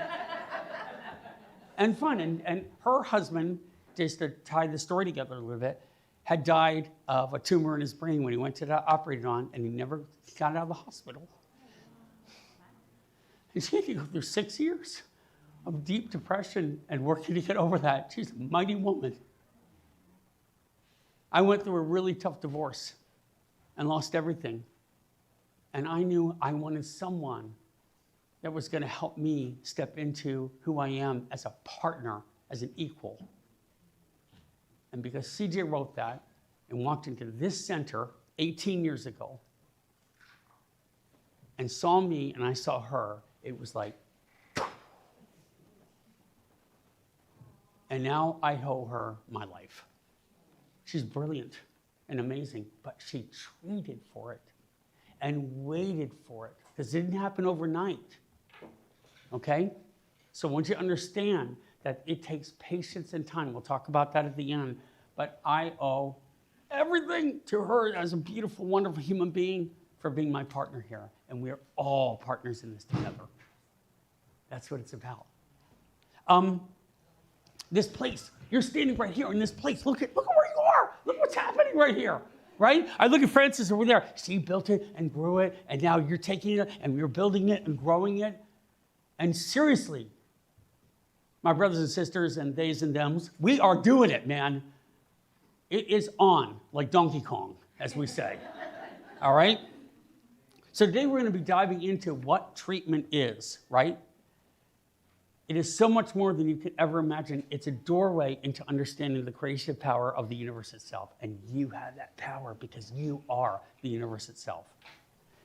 and fun. And her husband, just to tie the story together a little bit, had died of a tumor in his brain when he went to the operated on, and he never got out of the hospital. And she had to go through 6 years of deep depression and working to get over that. She's a mighty woman. I went through a really tough divorce and lost everything. And I knew I wanted someone that was going to help me step into who I am as a partner, as an equal. And because CJ wrote that and walked into this center 18 years ago and saw me and I saw her, it was like, and now I owe her my life. She's brilliant and amazing, but she treated for it and waited for it because it didn't happen overnight. Okay? So I want you to understand that it takes patience and time. We'll talk about that at the end. But I owe everything to her as a beautiful, wonderful human being for being my partner here. And we are all partners in this together. That's what it's about. This place, you're standing right here in this place. Look at where you are. Look what's happening right here, right? I look at Frances over there. She built it and grew it, and now you're taking it and you're building it and growing it. And seriously, my brothers and sisters and theys and thems, we are doing it, man. It is on, like Donkey Kong, as we say. All right? So today we're going to be diving into what treatment is, right? It is so much more than you could ever imagine. It's a doorway into understanding the creative power of the universe itself. And you have that power because you are the universe itself.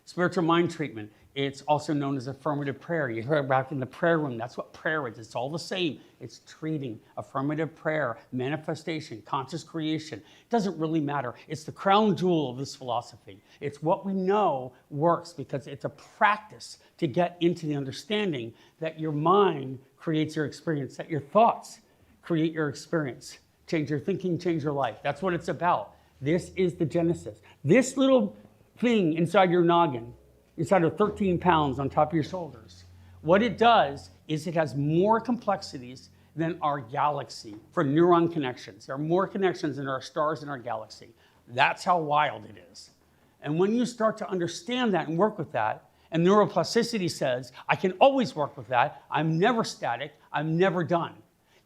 Spiritual mind treatment. It's also known as affirmative prayer. You heard about in the prayer room. That's what prayer is. It's all the same. It's treating, affirmative prayer, manifestation, conscious creation. It doesn't really matter. It's the crown jewel of this philosophy. It's what we know works because it's a practice to get into the understanding that your mind creates your experience, that your thoughts create your experience. Change your thinking, change your life. That's what it's about. This is the genesis. This little thing inside your noggin, inside of 13 pounds on top of your shoulders, what it does is it has more complexities than our galaxy for neuron connections. There are more connections than there are stars in our galaxy. That's how wild it is. And when you start to understand that and work with that, and neuroplasticity says, I can always work with that, I'm never static, I'm never done.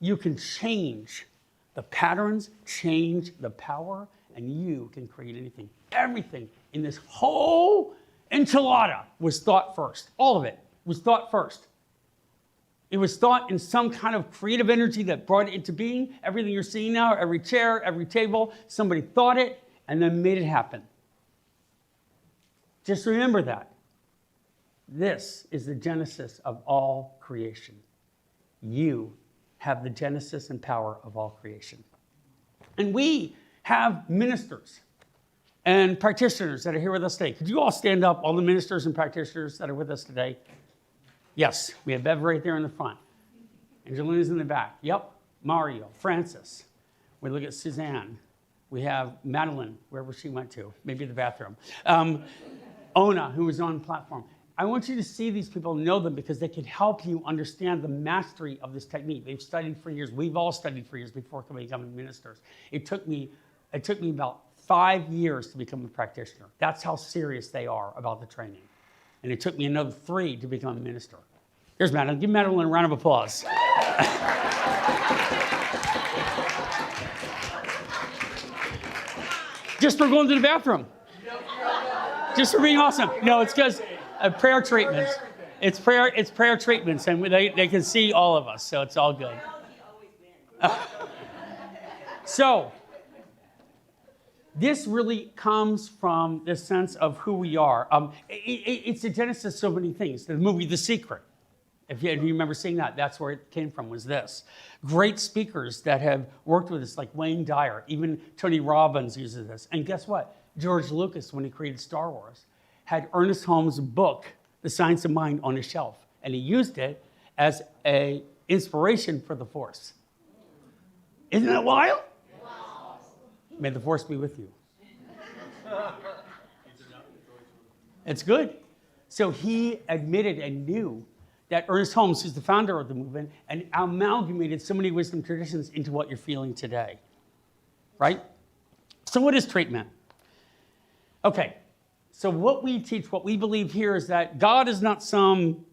You can change the patterns, change the power, and you can create anything. Everything in this whole enchilada was thought first. All of it was thought first. It was thought in some kind of creative energy that brought it into being. Everything you're seeing now, every chair, every table, somebody thought it and then made it happen. Just remember that. This is the genesis of all creation. You have the genesis and power of all creation. And we have ministers and practitioners that are here with us today. Could you all stand up, all the ministers and practitioners that are with us today? Yes, we have Bev right there in the front. Angelina's in the back. Yep, Mario, Francis. We look at Suzanne. We have Madeline, wherever she went to, maybe the bathroom. Ona, who was on the platform. I want you to see these people, know them, because they can help you understand the mastery of this technique. They've studied for years. We've all studied for years before becoming ministers. It took me about 5 years to become a practitioner. That's how serious they are about the training. And it took me another 3 to become a minister. Here's Madeline. Give Madeline a round of applause. Just for going to the bathroom. Just for being awesome. No, it's because prayer treatments. It's prayer treatments, and they can see all of us, so it's all good. So, this really comes from this sense of who we are. It's the genesis of so many things. The movie The Secret, if you remember seeing that, that's where it came from, was this. Great speakers that have worked with us, like Wayne Dyer, even Tony Robbins uses this. And guess what? George Lucas, when he created Star Wars, had Ernest Holmes' book, The Science of Mind, on his shelf. And he used it as an inspiration for the Force. Isn't that wild? Wow. May the Force be with you. It's good. So he admitted and knew that Ernest Holmes, who's the founder of the movement, and amalgamated so many wisdom traditions into what you're feeling today. Right? So what is treatment? Okay. So what we teach, what we believe here is that God is not some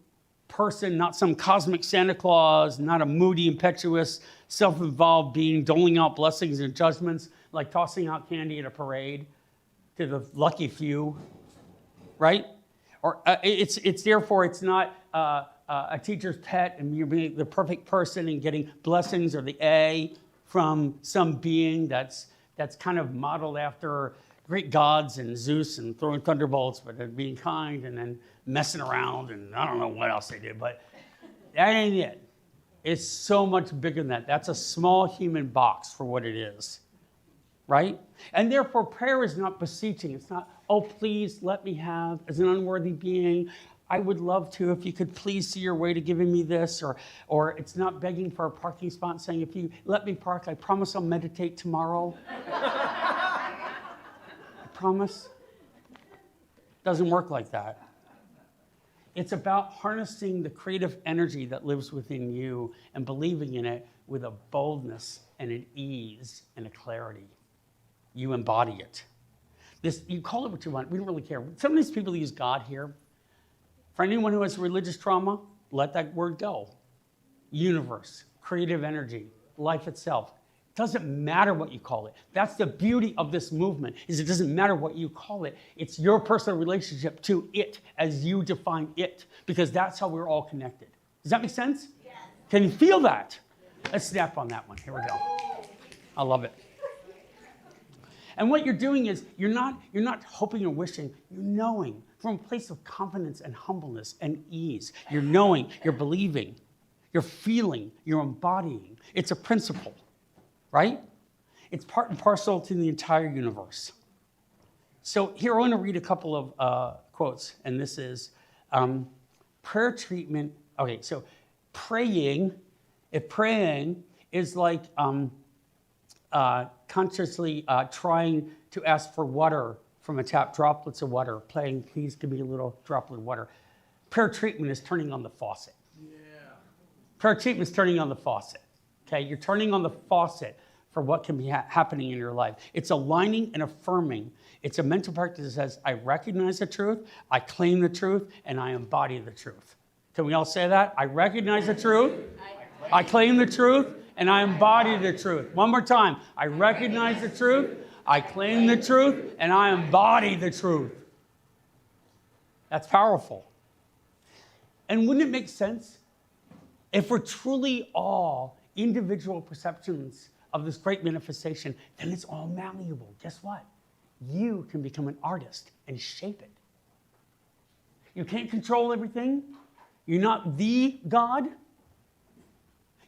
person, not some cosmic Santa Claus, not a moody, impetuous, self-involved being doling out blessings and judgments, like tossing out candy at a parade to the lucky few, right? Or therefore it's not a teacher's pet and you're being the perfect person and getting blessings or the A from some being that's kind of modeled after great gods and Zeus and throwing thunderbolts, but being kind and then messing around and I don't know what else they did, but that ain't it. It's so much bigger than that. That's a small human box for what it is, right? And therefore prayer is not beseeching. It's not, oh, please let me have, as an unworthy being, I would love to if you could please see your way to giving me this, or it's not begging for a parking spot and saying, if you let me park, I promise I'll meditate tomorrow. Promise? Doesn't work like that. It's about harnessing the creative energy that lives within you and believing in it with a boldness and an ease and a clarity. You embody it. You call it what you want. We don't really care. Some of these people use God here. For anyone who has religious trauma, let that word go. Universe, creative energy, life itself. Doesn't matter what you call it. That's the beauty of this movement, is it doesn't matter what you call it. It's your personal relationship to it as you define it, because that's how we're all connected. Does that make sense? Yes. Can you feel that? Let's snap on that one. Here we go. I love it. And what you're doing is you're not hoping or wishing, you're knowing from a place of confidence and humbleness and ease. You're knowing, you're believing, you're feeling, you're embodying. It's a principle, right? It's part and parcel to the entire universe. So here I want to read a couple of quotes, and this is prayer treatment. Okay, so praying is like consciously trying to ask for water from a tap, droplets of water, praying, please give me a little droplet of water. Prayer treatment is turning on the faucet. Yeah. Prayer treatment is turning on the faucet. Okay, you're turning on the faucet for what can be happening in your life. It's aligning and affirming. It's a mental practice that says, I recognize the truth, I claim the truth, and I embody the truth. Can we all say that? I recognize the truth, I claim the truth, and I embody the truth. One more time. I recognize the truth, I claim the truth, and I embody the truth. That's powerful. And wouldn't it make sense if we're truly all individual perceptions of this great manifestation, then it's all malleable. Guess what? You can become an artist and shape it. You can't control everything. You're not the God.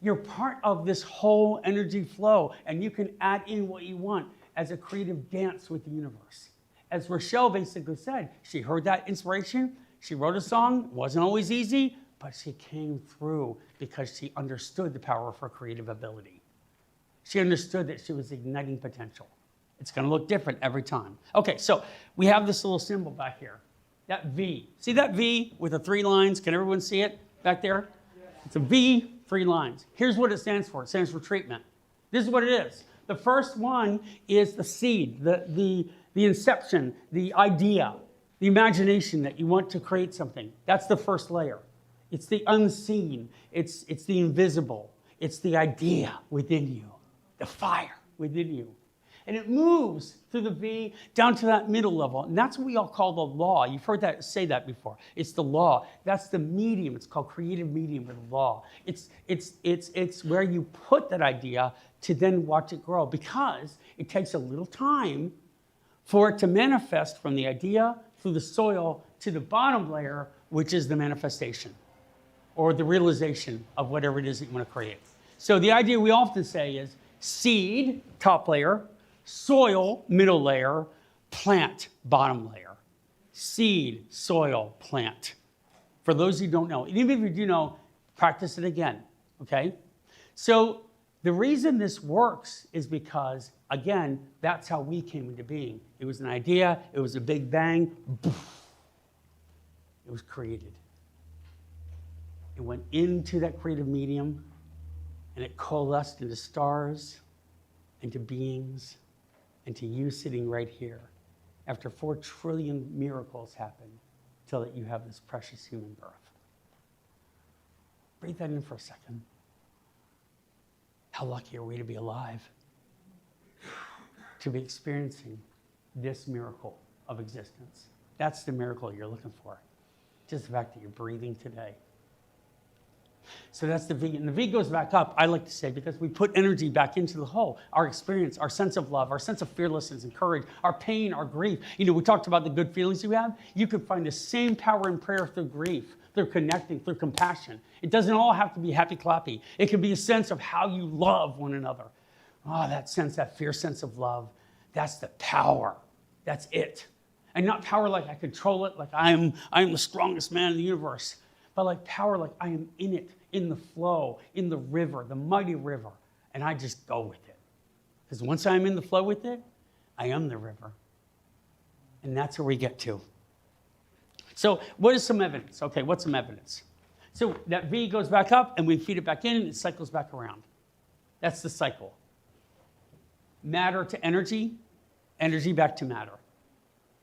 You're part of this whole energy flow, and you can add in what you want as a creative dance with the universe. As Rachelle basically said, she heard that inspiration, she wrote a song, it wasn't always easy, but she came through because she understood the power of her creative ability. She understood that she was igniting potential. It's going to look different every time. Okay, so we have this little symbol back here, that V. See that V with the 3 lines? Can everyone see it back there? It's a V, 3 lines. Here's what it stands for. It stands for treatment. This is what it is. The first one is the seed, the inception, the idea, the imagination that you want to create something. That's the first layer. It's the unseen. It's the invisible. It's the idea within you, the fire within you. And it moves through the V down to that middle level. And that's what we all call the law. You've heard that say that before. It's the law. That's the medium. It's called creative medium or the law. It's where you put that idea to then watch it grow, because it takes a little time for it to manifest from the idea through the soil to the bottom layer, which is the manifestation or the realization of whatever it is that you want to create. So the idea we often say is seed, top layer, soil, middle layer, plant, bottom layer. Seed, soil, plant. For those who don't know, and even if you do know, practice it again, okay? So the reason this works is because, again, that's how we came into being. It was an idea, it was a big bang, poof, it was created. It went into that creative medium, and it coalesced into stars, into beings, and to you sitting right here after 4 trillion miracles happen till that you have this precious human birth. Breathe that in for a second. How lucky are we to be alive, to be experiencing this miracle of existence. That's the miracle you're looking for. Just the fact that you're breathing today. So that's the V, and the V goes back up, I like to say, because we put energy back into the whole. Our experience, our sense of love, our sense of fearlessness and courage, our pain, our grief. You know, we talked about the good feelings you have. You can find the same power in prayer through grief, through connecting, through compassion. It doesn't all have to be happy clappy. It can be a sense of how you love one another. Oh, that sense, that fierce sense of love, that's the power. That's it. And not power like I control it, like I am the strongest man in the universe, but like power like I am in it, in the flow, in the river, the mighty river, and I just go with it. Because once I'm in the flow with it, I am the river. And that's where we get to. So what is some evidence? Okay, what's some evidence? So that V goes back up, and we feed it back in, and it cycles back around. That's the cycle. Matter to energy, energy back to matter.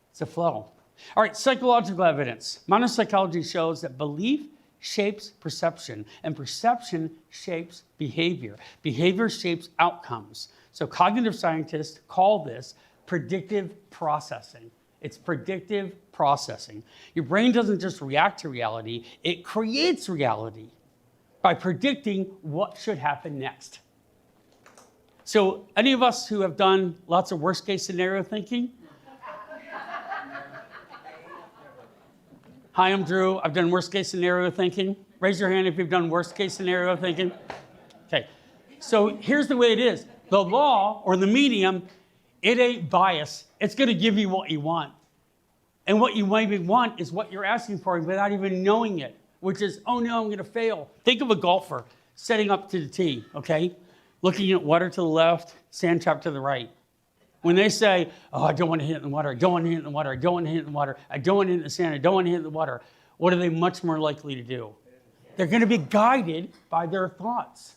It's a flow. All right, psychological evidence. Modern psychology shows that belief shapes perception, and perception shapes behavior. Behavior shapes outcomes. So cognitive scientists call this predictive processing. It's predictive processing. Your brain doesn't just react to reality, it creates reality by predicting what should happen next. So any of us who have done lots of worst case scenario thinking? Hi, I'm Drew. I've done worst case scenario thinking. Raise your hand if you've done worst case scenario thinking. Okay, so here's the way it is. The law or the medium, it ain't biased. It's gonna give you what you want. And what you maybe want is what you're asking for without even knowing it, which is, oh no, I'm gonna fail. Think of a golfer setting up to the tee, okay? Looking at water to the left, sand trap to the right. When they say, oh, I don't want to hit it in the water, I don't want to hit it in the water, I don't want to hit it in the water, I don't want to hit it in the sand, I don't want to hit it in the water, what are they much more likely to do? They're going to be guided by their thoughts.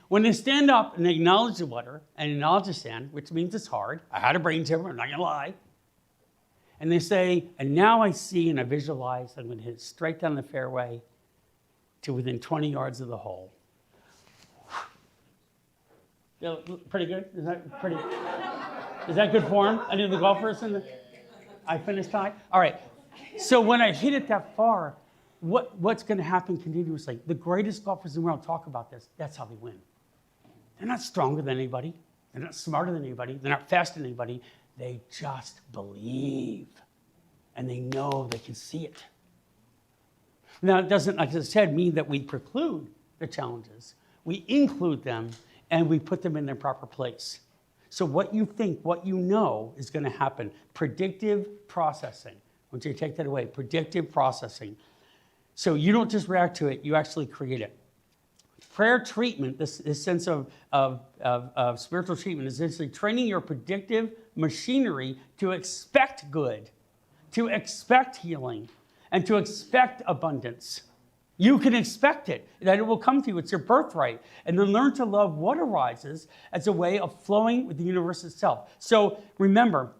When they stand up and they acknowledge the water and acknowledge the sand, which means it's hard, I had a brain tumor, I'm not going to lie, and they say, and now I see and I visualize I'm going to hit it straight down the fairway to within 20 yards of the hole. Yeah, pretty good? Is that good form? Any of the golfers I finished high? All right. So when I hit it that far, what's going to happen continuously? The greatest golfers in the world talk about this. That's how they win. They're not stronger than anybody. They're not smarter than anybody. They're not faster than anybody. They just believe. And they know they can see it. Now, it doesn't, like I said, mean that we preclude the challenges. We include them, and we put them in their proper place. So what you think, what you know is going to happen. Predictive processing. I want you to take that away. Predictive processing. So you don't just react to it, you actually create it. Prayer treatment, this sense of spiritual treatment, is essentially training your predictive machinery to expect good, to expect healing, and to expect abundance. You can expect it, that it will come to you. It's your birthright. And then learn to love what arises as a way of flowing with the universe itself. So remember,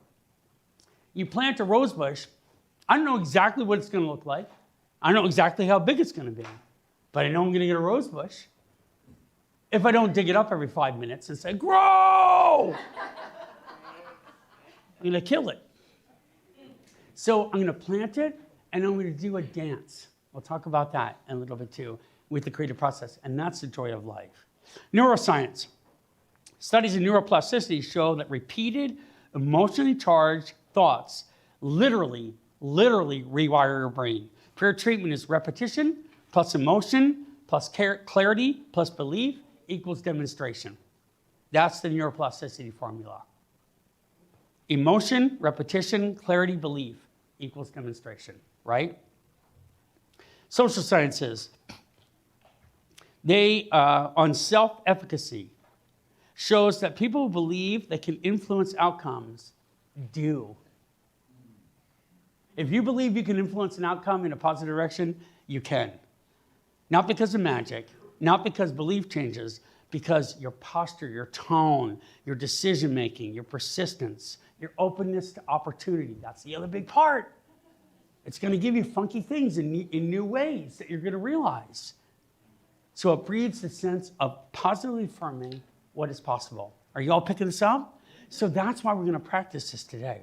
you plant a rose bush. I don't know exactly what it's going to look like. I don't know exactly how big it's going to be. But I know I'm going to get a rose bush. If I don't dig it up every 5 minutes and say, grow! I'm going to kill it. So I'm going to plant it, and I'm going to do a dance. We'll talk about that in a little bit too with the creative process, and that's the joy of life. Neuroscience. Studies in neuroplasticity show that repeated emotionally charged thoughts literally rewire your brain. Prayer treatment is repetition plus emotion plus clarity plus belief equals demonstration. That's the neuroplasticity formula. Emotion, repetition, clarity, belief equals demonstration, right? Social sciences, they, on self-efficacy, shows that people who believe they can influence outcomes do. If you believe you can influence an outcome in a positive direction, you can. Not because of magic, not because belief changes, because your posture, your tone, your decision-making, your persistence, your openness to opportunity, that's the other big part. It's going to give you funky things in new ways that you're going to realize. So it breeds a sense of positively affirming what is possible. Are you all picking this up? So that's why we're going to practice this today.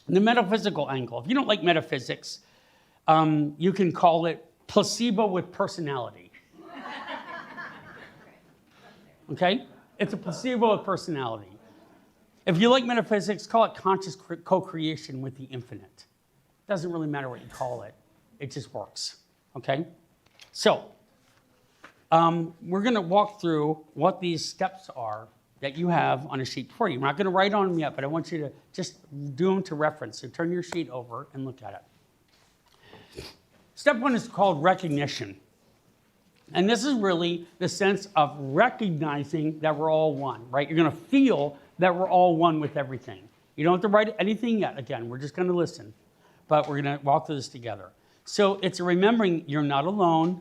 The metaphysical angle. If you don't like metaphysics, you can call it placebo with personality. Okay? It's a placebo with personality. If you like metaphysics, call it conscious co-creation with the infinite. Doesn't really matter what you call it. It just works, okay? So we're going to walk through what these steps are that you have on a sheet before you. I'm not going to write on them yet, but I want you to just do them to reference. So turn your sheet over and look at it. Step one is called recognition. And this is really the sense of recognizing that we're all one, right? You're going to feel that we're all one with everything. You don't have to write anything yet. Again, we're just going to listen. But we're going to walk through this together. So it's remembering you're not alone,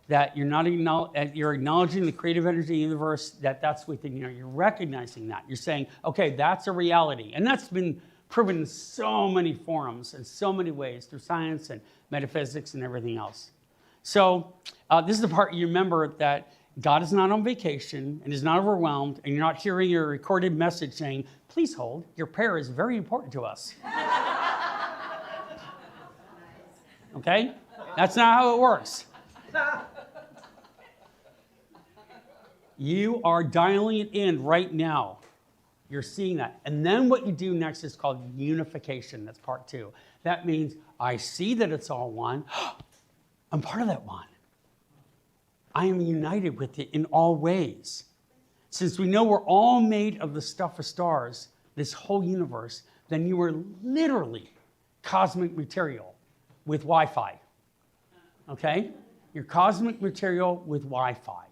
that you're acknowledging the creative energy of the universe, that's within you. You're recognizing that. You're saying, okay, that's a reality. And that's been proven in so many forums, in so many ways, through science and metaphysics and everything else. So this is the part you remember that God is not on vacation and is not overwhelmed, and you're not hearing your recorded message saying, please hold, your prayer is very important to us. Okay? That's not how it works. You are dialing it in right now. You're seeing that. And then what you do next is called unification. That's part 2. That means I see that it's all one. I'm part of that one. I am united with it in all ways. Since we know we're all made of the stuff of stars, this whole universe, then you are literally cosmic material with Wi-Fi. Okay? You're cosmic material with Wi-Fi.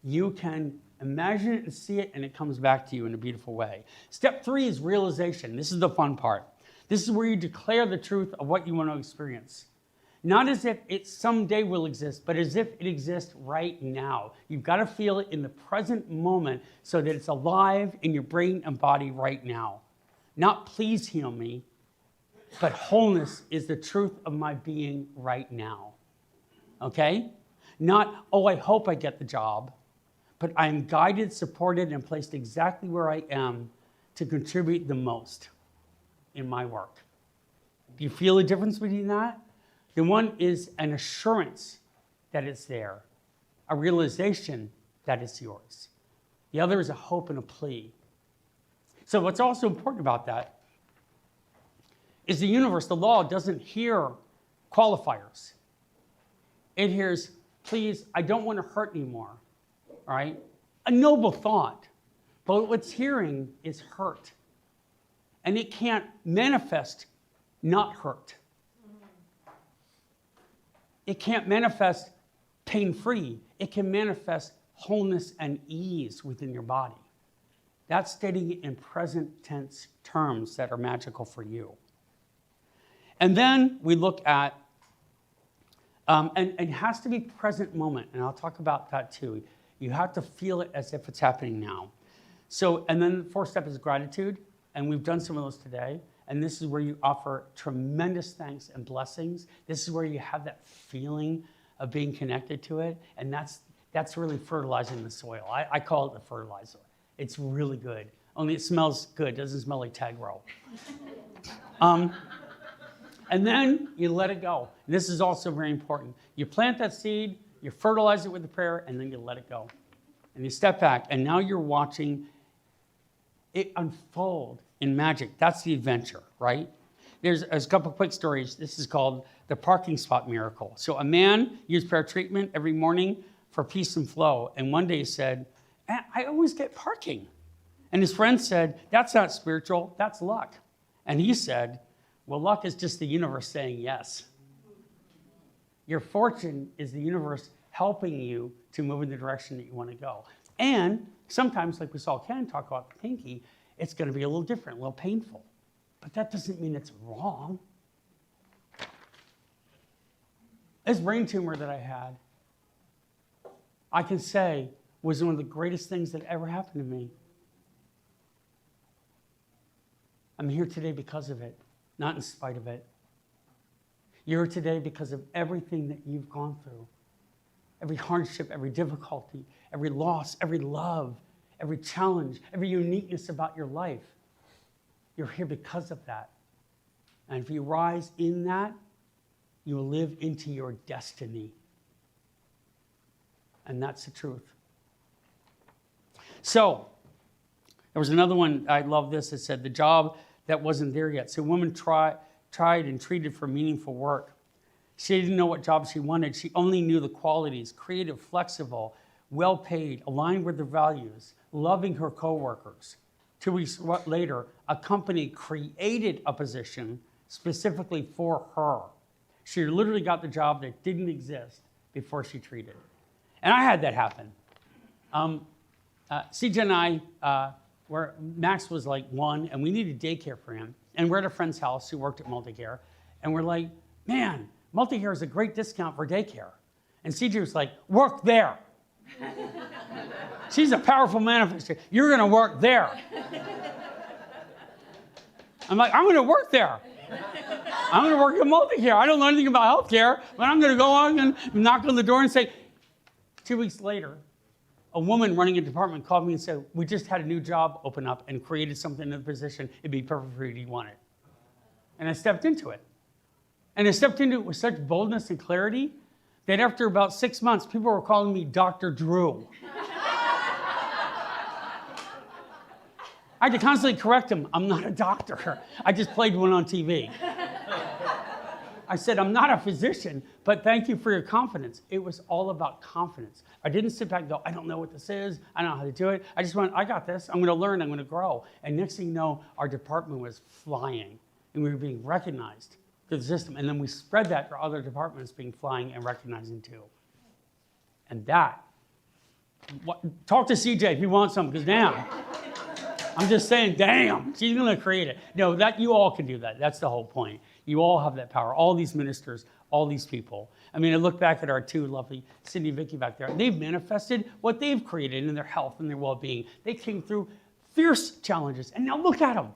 You can imagine it and see it, and it comes back to you in a beautiful way. Step 3 is realization. This is the fun part. This is where you declare the truth of what you want to experience. Not as if it someday will exist, but as if it exists right now. You've got to feel it in the present moment so that it's alive in your brain and body right now. Not please heal me, but wholeness is the truth of my being right now. Okay? Not, oh, I hope I get the job, but I am guided, supported, and placed exactly where I am to contribute the most in my work. Do you feel a difference between that? The one is an assurance that it's there, a realization that it's yours. The other is a hope and a plea. So what's also important about that is the universe, the law, doesn't hear qualifiers. It hears, please, I don't want to hurt anymore, all right? A noble thought, but what's hearing is hurt. And it can't manifest not hurt. It can't manifest pain-free. It can manifest wholeness and ease within your body. That's stating it in present tense terms that are magical for you. And then we look at, and it has to be present moment, and I'll talk about that too. You have to feel it as if it's happening now. So, and then the 4th step is gratitude, and we've done some of those today. And this is where you offer tremendous thanks and blessings. This is where you have that feeling of being connected to it. And that's really fertilizing the soil. I call it the fertilizer. It's really good. Only it smells good. It doesn't smell like Tagro. And then you let it go. And this is also very important. You plant that seed, you fertilize it with the prayer, and then you let it go. And you step back, and now you're watching it unfold in magic. That's the adventure, right? There's a couple quick stories. This is called the parking spot miracle. So a man used prayer treatment every morning for peace and flow. And one day he said, I always get parking. And his friend said, that's not spiritual, that's luck. And he said, well, luck is just the universe saying yes. Your fortune is the universe helping you to move in the direction that you want to go. And sometimes, like we saw Ken talk about the pinky, it's going to be a little different, a little painful. But that doesn't mean it's wrong. This brain tumor that I had, I can say was one of the greatest things that ever happened to me. I'm here today because of it, not in spite of it. You're here today because of everything that you've gone through. Every hardship, every difficulty, every loss, every love, every challenge, every uniqueness about your life. You're here because of that. And if you rise in that, you will live into your destiny. And that's the truth. So, there was another one, I love this, it said, the job that wasn't there yet. So a woman tried and treated for meaningful work. She didn't know what job she wanted. She only knew the qualities: creative, flexible, well-paid, aligned with her values, loving her coworkers. 2 weeks later, a company created a position specifically for her. She literally got the job that didn't exist before she treated. And I had that happen. CJ and I, where Max was like 1, and we needed daycare for him. And we're at a friend's house who worked at Multicare. And we're like, man, Multicare is a great discount for daycare. And CJ was like, work there. She's a powerful manifestor. You're going to work there. I'm like, I'm going to work there. I'm going to work at Multicare. I don't know anything about healthcare, but I'm going to go on and knock on the door and say, 2 weeks later, a woman running a department called me and said, we just had a new job open up and created something in the position. It'd be perfect for you. Do you want it? And I stepped into it. And I stepped into it with such boldness and clarity that after about 6 months, people were calling me Dr. Drew. I had to constantly correct him. I'm not a doctor. I just played one on TV. I said, I'm not a physician, but thank you for your confidence. It was all about confidence. I didn't sit back and go, I don't know what this is. I don't know how to do it. I just went, I got this. I'm going to learn. I'm going to grow. And next thing you know, our department was flying, and we were being recognized through the system. And then we spread that to other departments being flying and recognizing too. And that, talk to CJ if you want some, because damn. I'm just saying, damn, she's going to create it. No, that you all can do that. That's the whole point. You all have that power. All these ministers, all these people. I mean, I look back at our two lovely Cindy and Vicky back there. They've manifested what they've created in their health and their well-being. They came through fierce challenges, and now look at them.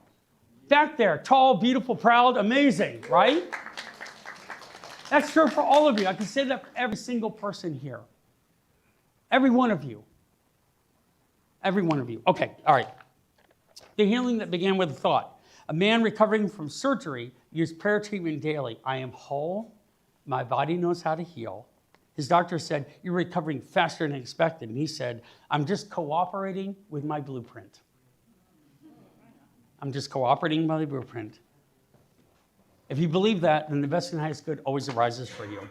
Back there, tall, beautiful, proud, amazing, right? That's true for all of you. I can say that for every single person here. Every one of you. Every one of you. Okay, all right. The healing that began with a thought. A man recovering from surgery used prayer treatment daily. I am whole. My body knows how to heal. His doctor said, you're recovering faster than expected. And he said, I'm just cooperating with my blueprint. I'm just cooperating with my blueprint. If you believe that, then the best and highest good always arises for you.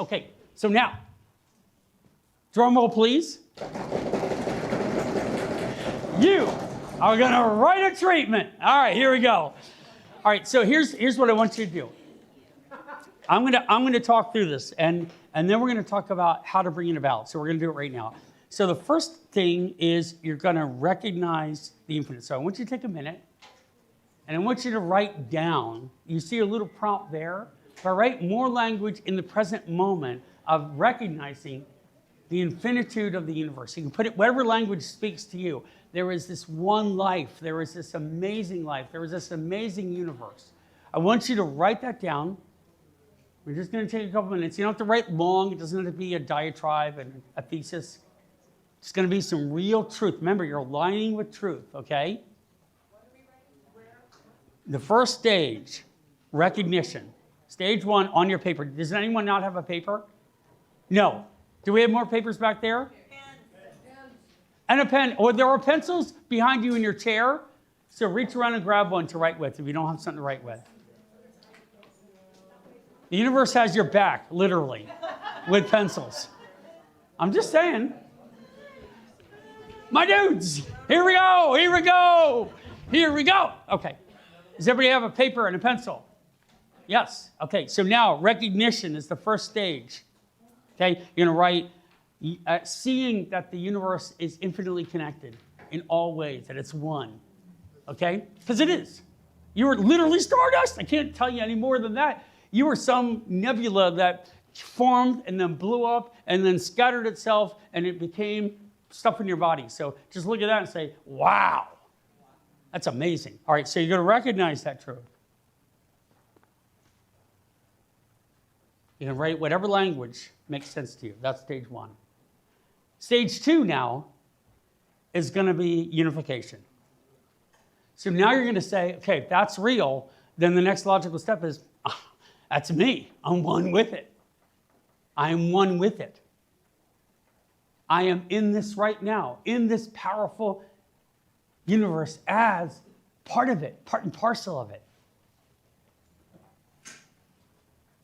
Okay, so now, drum roll, please. You are going to write a treatment. All right, here we go. All right, so here's what I want you to do. I'm going to talk through this, and then we're going to talk about how to bring it about. So we're going to do it right now. So the first thing is you're going to recognize the infinite. So I want you to take a minute, and I want you to write down. You see a little prompt there. If I write more language in the present moment of recognizing the infinitude of the universe. You can put it whatever language speaks to you. There is this one life. There is this amazing life. There is this amazing universe. I want you to write that down. We're just going to take a couple minutes. You don't have to write long. It doesn't have to be a diatribe and a thesis. It's going to be some real truth. Remember, you're aligning with truth, okay? What are we writing? Where? The first stage, recognition. Stage 1 on your paper. Does anyone not have a paper? No. Do we have more papers back there? And a pen. Or there are pencils behind you in your chair. So reach around and grab one to write with if you don't have something to write with. The universe has your back, literally, with pencils. I'm just saying. My dudes, here we go, here we go, here we go. Okay. Does everybody have a paper and a pencil? Yes. Okay, so now recognition is the first stage. Okay, you're going to write, seeing that the universe is infinitely connected in all ways, that it's one. Okay? Because it is. You were literally stardust. I can't tell you any more than that. You were some nebula that formed and then blew up and then scattered itself and it became stuff in your body. So just look at that and say, wow, that's amazing. All right, so you're going to recognize that truth. You can write whatever language makes sense to you. That's stage 1. Stage 2 now is going to be unification. So now you're going to say, okay, if that's real, then the next logical step is, that's me. I'm one with it. I am one with it. I am in this right now, in this powerful universe as part of it, part and parcel of it.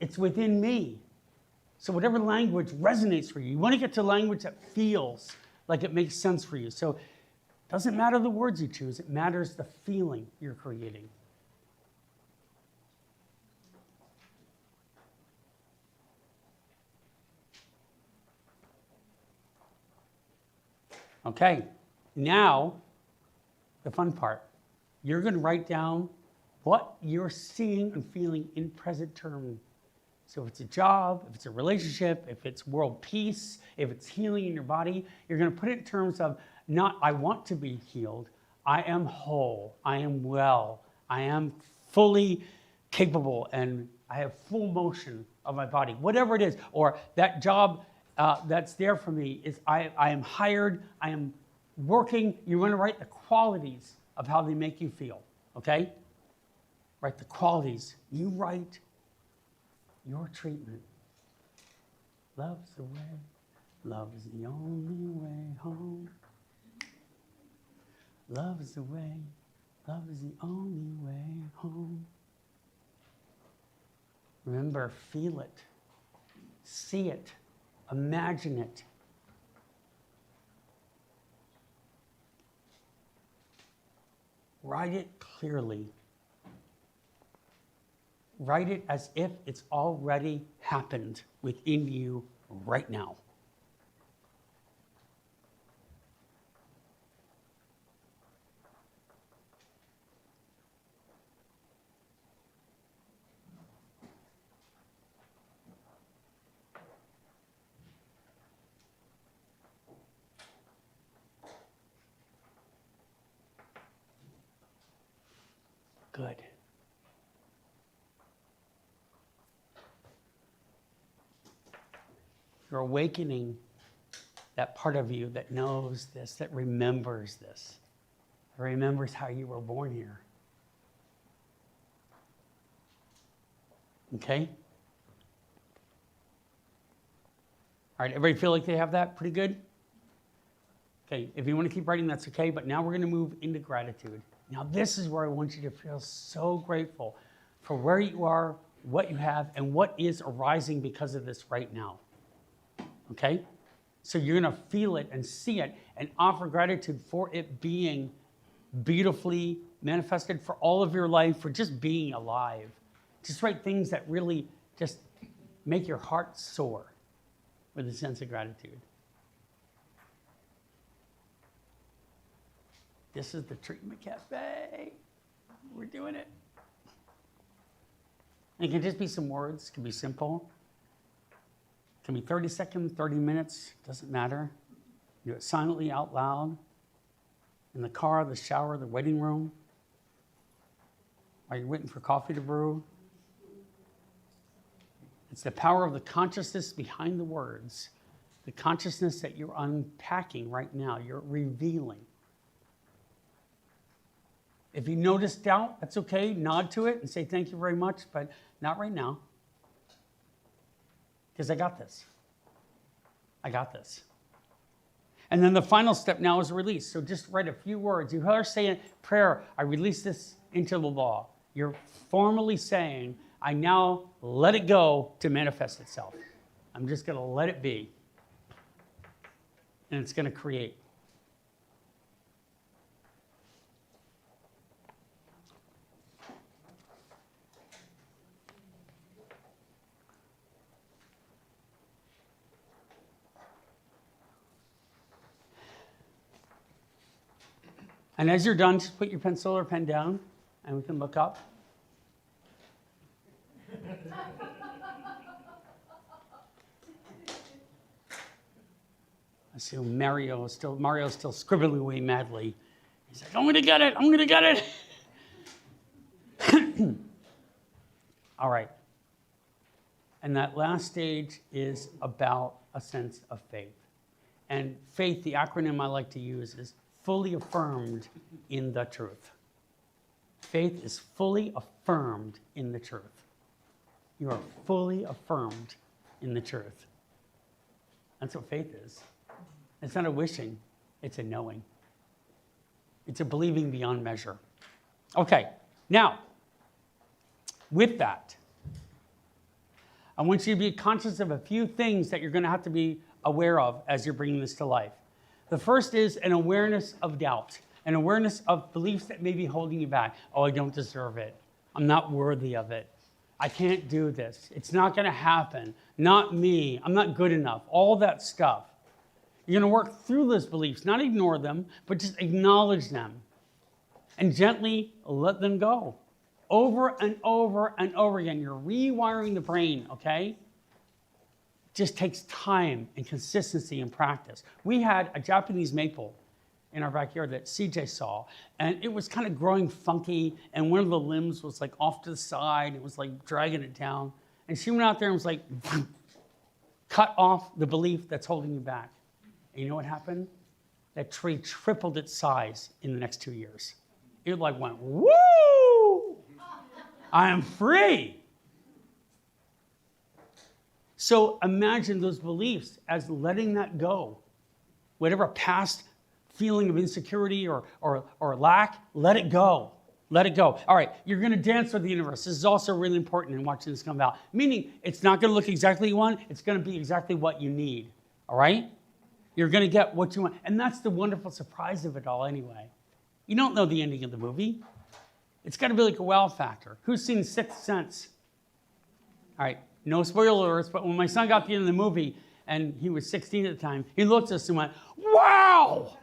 It's within me. So whatever language resonates for you, you want to get to language that feels like it makes sense for you. So it doesn't matter the words you choose, it matters the feeling you're creating. Okay, now the fun part. You're going to write down what you're seeing and feeling in present term. So if it's a job, if it's a relationship, if it's world peace, if it's healing in your body, you're going to put it in terms of not I want to be healed, I am whole, I am well, I am fully capable, and I have full motion of my body, whatever it is. Or that job that's there for me is I am hired, I am working. You want to write the qualities of how they make you feel, okay? Write the qualities. You write your treatment. Love's the way, love is the only way home. Love is the way. Love is the only way home. Remember, feel it. See it. Imagine it. Write it clearly. Write it as if it's already happened within you right now. Good. You're awakening that part of you that knows this, that remembers this, that remembers how you were born here. Okay? All right, everybody feel like they have that pretty good? Okay, if you want to keep writing, that's okay, but now we're going to move into gratitude. Now, this is where I want you to feel so grateful for where you are, what you have, and what is arising because of this right now. Okay? So you're going to feel it and see it and offer gratitude for it being beautifully manifested for all of your life, for just being alive. Just write things that really just make your heart soar with a sense of gratitude. This is the Treatment Cafe. We're doing it. And it can just be some words. It can be simple. It can be 30 seconds, 30 minutes. Doesn't matter. Do it silently out loud. In the car, the shower, the waiting room. While you're waiting for coffee to brew. It's the power of the consciousness behind the words. The consciousness that you're unpacking right now. You're revealing. If you notice doubt, that's okay. Nod to it and say thank you very much, but not right now. Because I got this. I got this. And then the final step now is release. So just write a few words. You are saying prayer, I release this into the law. You're formally saying, I now let it go to manifest itself. I'm just going to let it be. And it's going to create. And as you're done, just put your pencil or pen down, and we can look up. I see Mario's still scribbling away madly. He's like, I'm going to get it. I'm going to get it. All right. And that last stage is about a sense of faith. And faith, the acronym I like to use, is fully affirmed in the truth. Faith is fully affirmed in the truth. You are fully affirmed in the truth. That's what faith is. It's not a wishing, it's a knowing. It's a believing beyond measure. Okay, now, with that, I want you to be conscious of a few things that you're going to have to be aware of as you're bringing this to life. The first is an awareness of doubt, an awareness of beliefs that may be holding you back. Oh, I don't deserve it. I'm not worthy of it. I can't do this. It's not going to happen. Not me. I'm not good enough. All that stuff. You're going to work through those beliefs, not ignore them, but just acknowledge them and gently let them go. Over and over and over again. You're rewiring the brain, okay? Just takes time and consistency and practice. We had a Japanese maple in our backyard that CJ saw, and it was kind of growing funky, and one of the limbs was like off to the side. It was like dragging it down. And she went out there and was like, cut off the belief that's holding you back. And you know what happened? That tree tripled its size in the next 2 years. It like went, woo! I am free. So imagine those beliefs as letting that go. Whatever past feeling of insecurity or lack, let it go. Let it go. All right, you're going to dance with the universe. This is also really important in watching this come about. Meaning, it's not going to look exactly you want. It's going to be exactly what you need. All right? You're going to get what you want. And that's the wonderful surprise of it all anyway. You don't know the ending of the movie. It's got to be like a wow factor. Who's seen Sixth Sense? All right, no spoilers, but when my son got to the end of the movie, and he was 16 at the time, he looked at us and went, wow!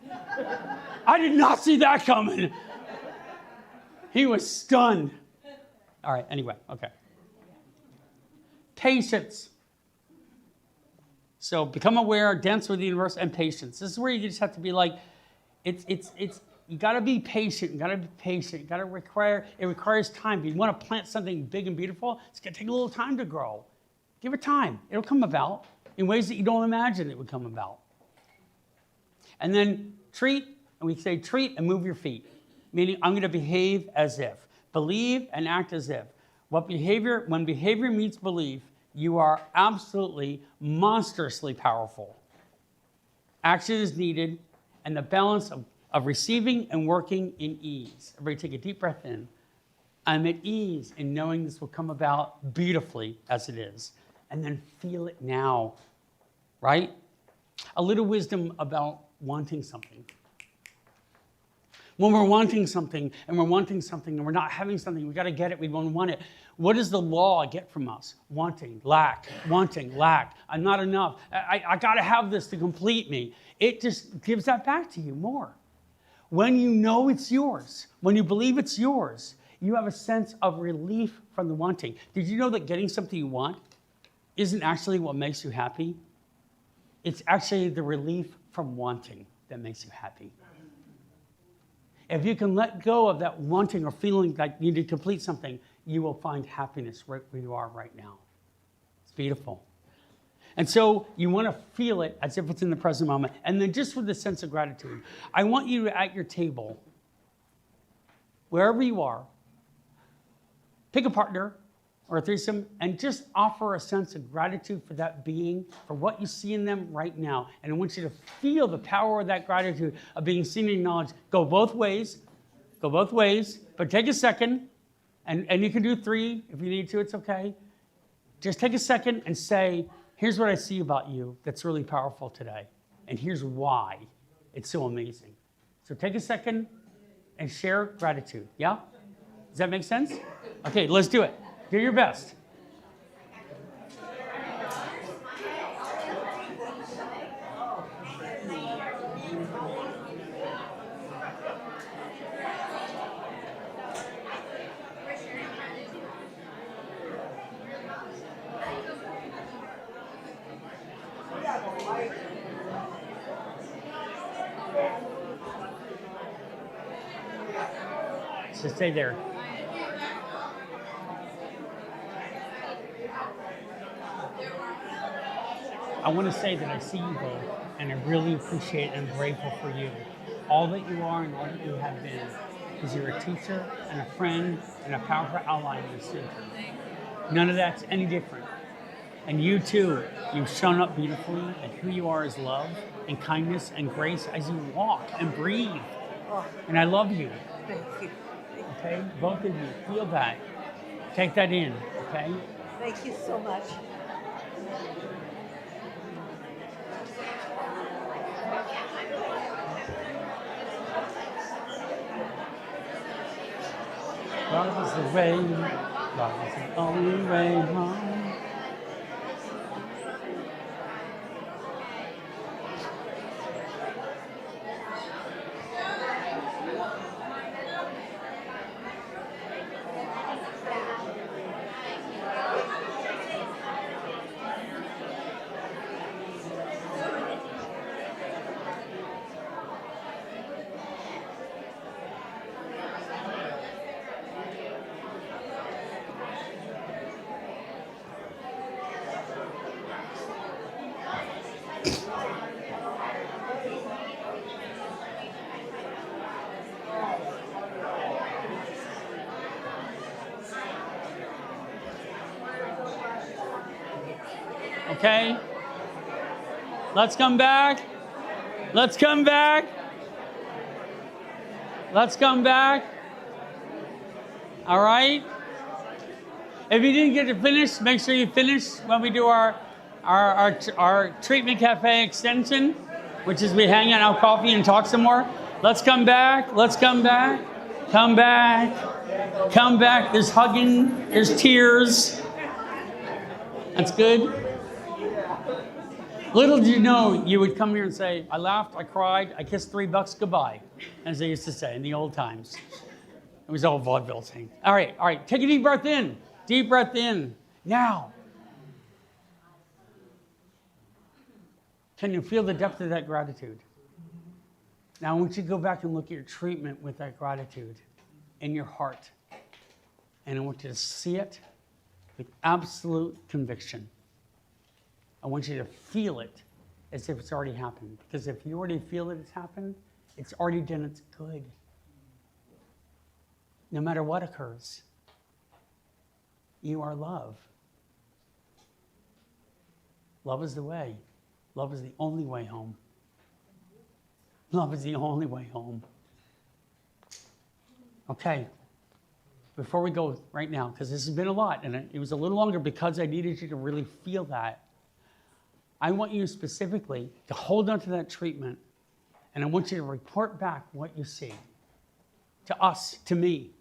I did not see that coming. He was stunned. All right, anyway, okay. Patience. So become aware, dance with the universe, and patience. This is where you just have to be like, you gotta be patient, it requires time. If you wanna plant something big and beautiful, it's gonna take a little time to grow. Give it time, it'll come about in ways that you don't imagine it would come about. And then treat, and we say treat and move your feet. Meaning, I'm going to behave as if. Believe and act as if. When behavior meets belief, you are absolutely monstrously powerful. Action is needed, and the balance of receiving and working in ease. Everybody take a deep breath in. I'm at ease in knowing this will come about beautifully as it is. And then feel it now, right? A little wisdom about wanting something. When we're wanting something and we're not having something, we got to get it, we don't want it. What does the law get from us? Wanting, lack. I'm not enough. I got to have this to complete me. It just gives that back to you more. When you know it's yours, when you believe it's yours, you have a sense of relief from the wanting. Did you know that getting something you want isn't actually what makes you happy? It's actually the relief from wanting that makes you happy. If you can let go of that wanting or feeling like you need to complete something, you will find happiness right where you are right now. It's beautiful. And so you want to feel it as if it's in the present moment. And then just with a sense of gratitude, I want you to, at your table, wherever you are, pick a partner or a threesome and just offer a sense of gratitude for that being, for what you see in them right now. And I want you to feel the power of that gratitude of being seen and acknowledged. Go both ways, but take a second, and you can do 3 if you need to, it's okay. Just take a second and say, here's what I see about you that's really powerful today, and here's why it's so amazing. So take a second and share gratitude, yeah? Does that make sense? Okay, let's do it. Do your best. So stay there. I want to say that I see you both, and I really appreciate and I'm grateful for you. All that you are and all that you have been, because you're a teacher and a friend and a powerful ally in the center. None of that's any different. And you too, you've shown up beautifully, and who you are is love and kindness and grace as you walk and breathe. And I love you. Thank you. Okay, both of you, feel that. Take that in, okay? Thank you so much. Love is the way, love is the only way home. Okay? Let's come back. Let's come back. Let's come back. All right. If you didn't get to finish, make sure you finish when we do our treatment cafe extension, which is we hang out, have coffee, and talk some more. Let's come back. Let's come back. Come back. Come back. There's hugging. There's tears. That's good. Little did you know you would come here and say, I laughed, I cried, I kissed $3 goodbye, as they used to say in the old times. It was all vaudeville thing. All right. Take a deep breath in. Deep breath in. Now. Can you feel the depth of that gratitude? Now I want you to go back and look at your treatment with that gratitude in your heart. And I want you to see it with absolute conviction. I want you to feel it as if it's already happened. Because if you already feel that it's happened, it's already done its good. No matter what occurs, you are love. Love is the way. Love is the only way home. Love is the only way home. Okay. Before we go right now, because this has been a lot, and it was a little longer because I needed you to really feel that. I want you specifically to hold on to that treatment, and I want you to report back what you see. To us, to me,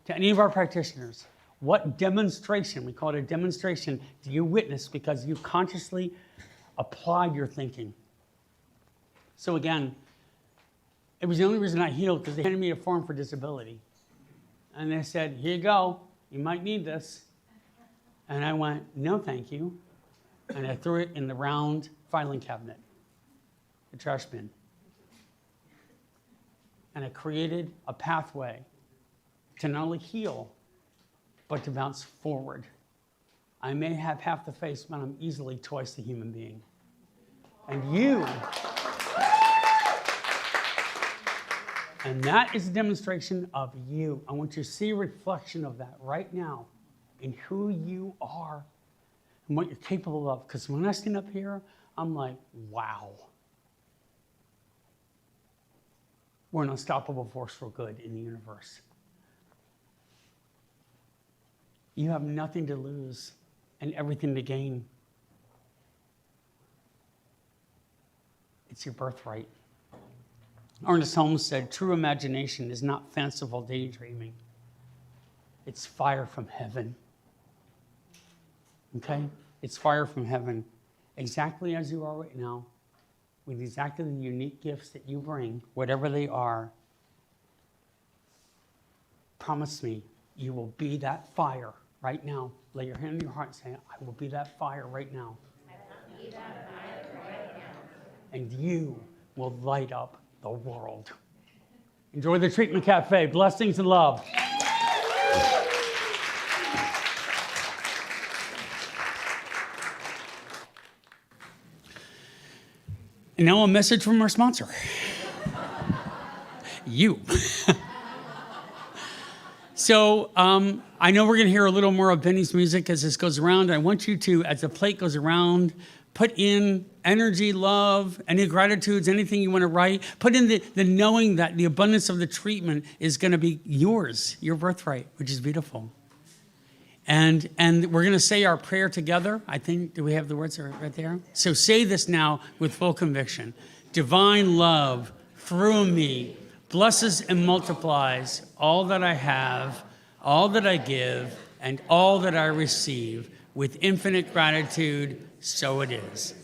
to any of our practitioners. What demonstration, we call it a demonstration, do you witness because you consciously applied your thinking? So again, it was the only reason I healed because they handed me a form for disability. And they said, here you go, you might need this. And I went, no, thank you. And I threw it in the round filing cabinet, the trash bin. And I created a pathway to not only heal, but to bounce forward. I may have half the face, but I'm easily twice the human being. And that is a demonstration of you. I want you to see a reflection of that right now in who you are and what you're capable of. Because when I stand up here, I'm like, wow. We're an unstoppable force for good in the universe. You have nothing to lose and everything to gain. It's your birthright. Ernest Holmes said, true imagination is not fanciful daydreaming. It's fire from heaven. Okay? It's fire from heaven. Exactly as you are right now, with exactly the unique gifts that you bring, whatever they are. Promise me you will be that fire right now. Lay your hand on your heart and say, I will be that fire right now. I will be that fire right now. And you will light up the world. Enjoy the Treatment Cafe. Blessings and love. And now a message from our sponsor. You. So I know we're going to hear a little more of Benny's music as this goes around. I want you to, as the plate goes around, put in energy, love, any gratitudes, anything you want to write. Put in the knowing that the abundance of the treatment is going to be yours, your birthright, which is beautiful. And we're going to say our prayer together. I think, do we have the words right there? So say this now with full conviction. Divine love through me blesses and multiplies all that I have, all that I give, and all that I receive with infinite gratitude. So it is.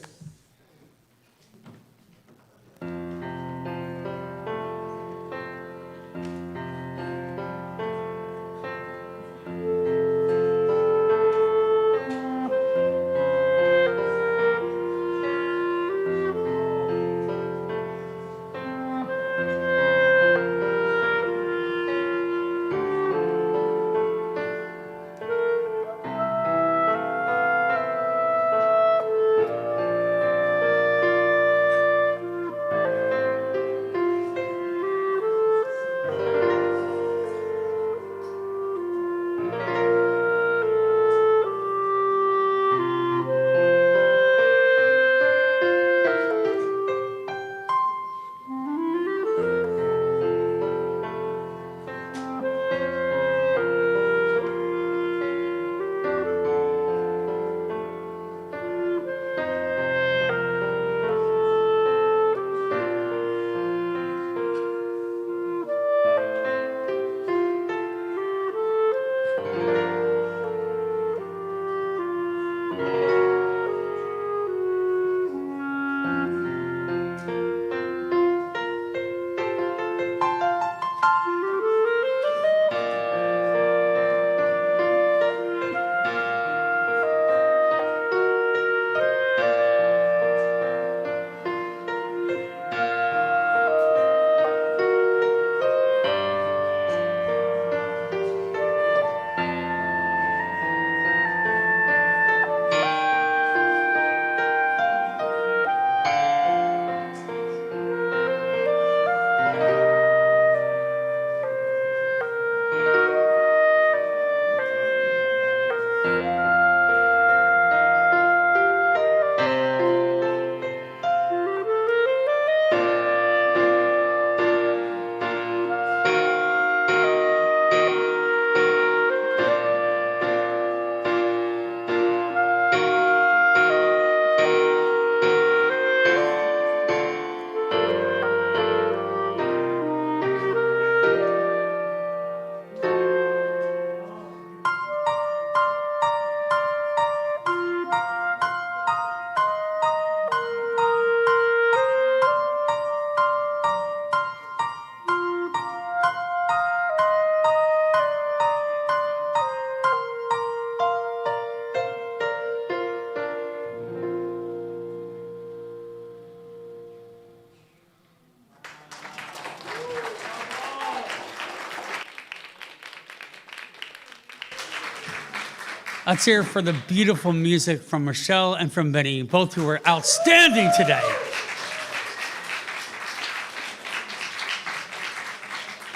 Let's hear for the beautiful music from Rachelle and from Benny, both who are outstanding today.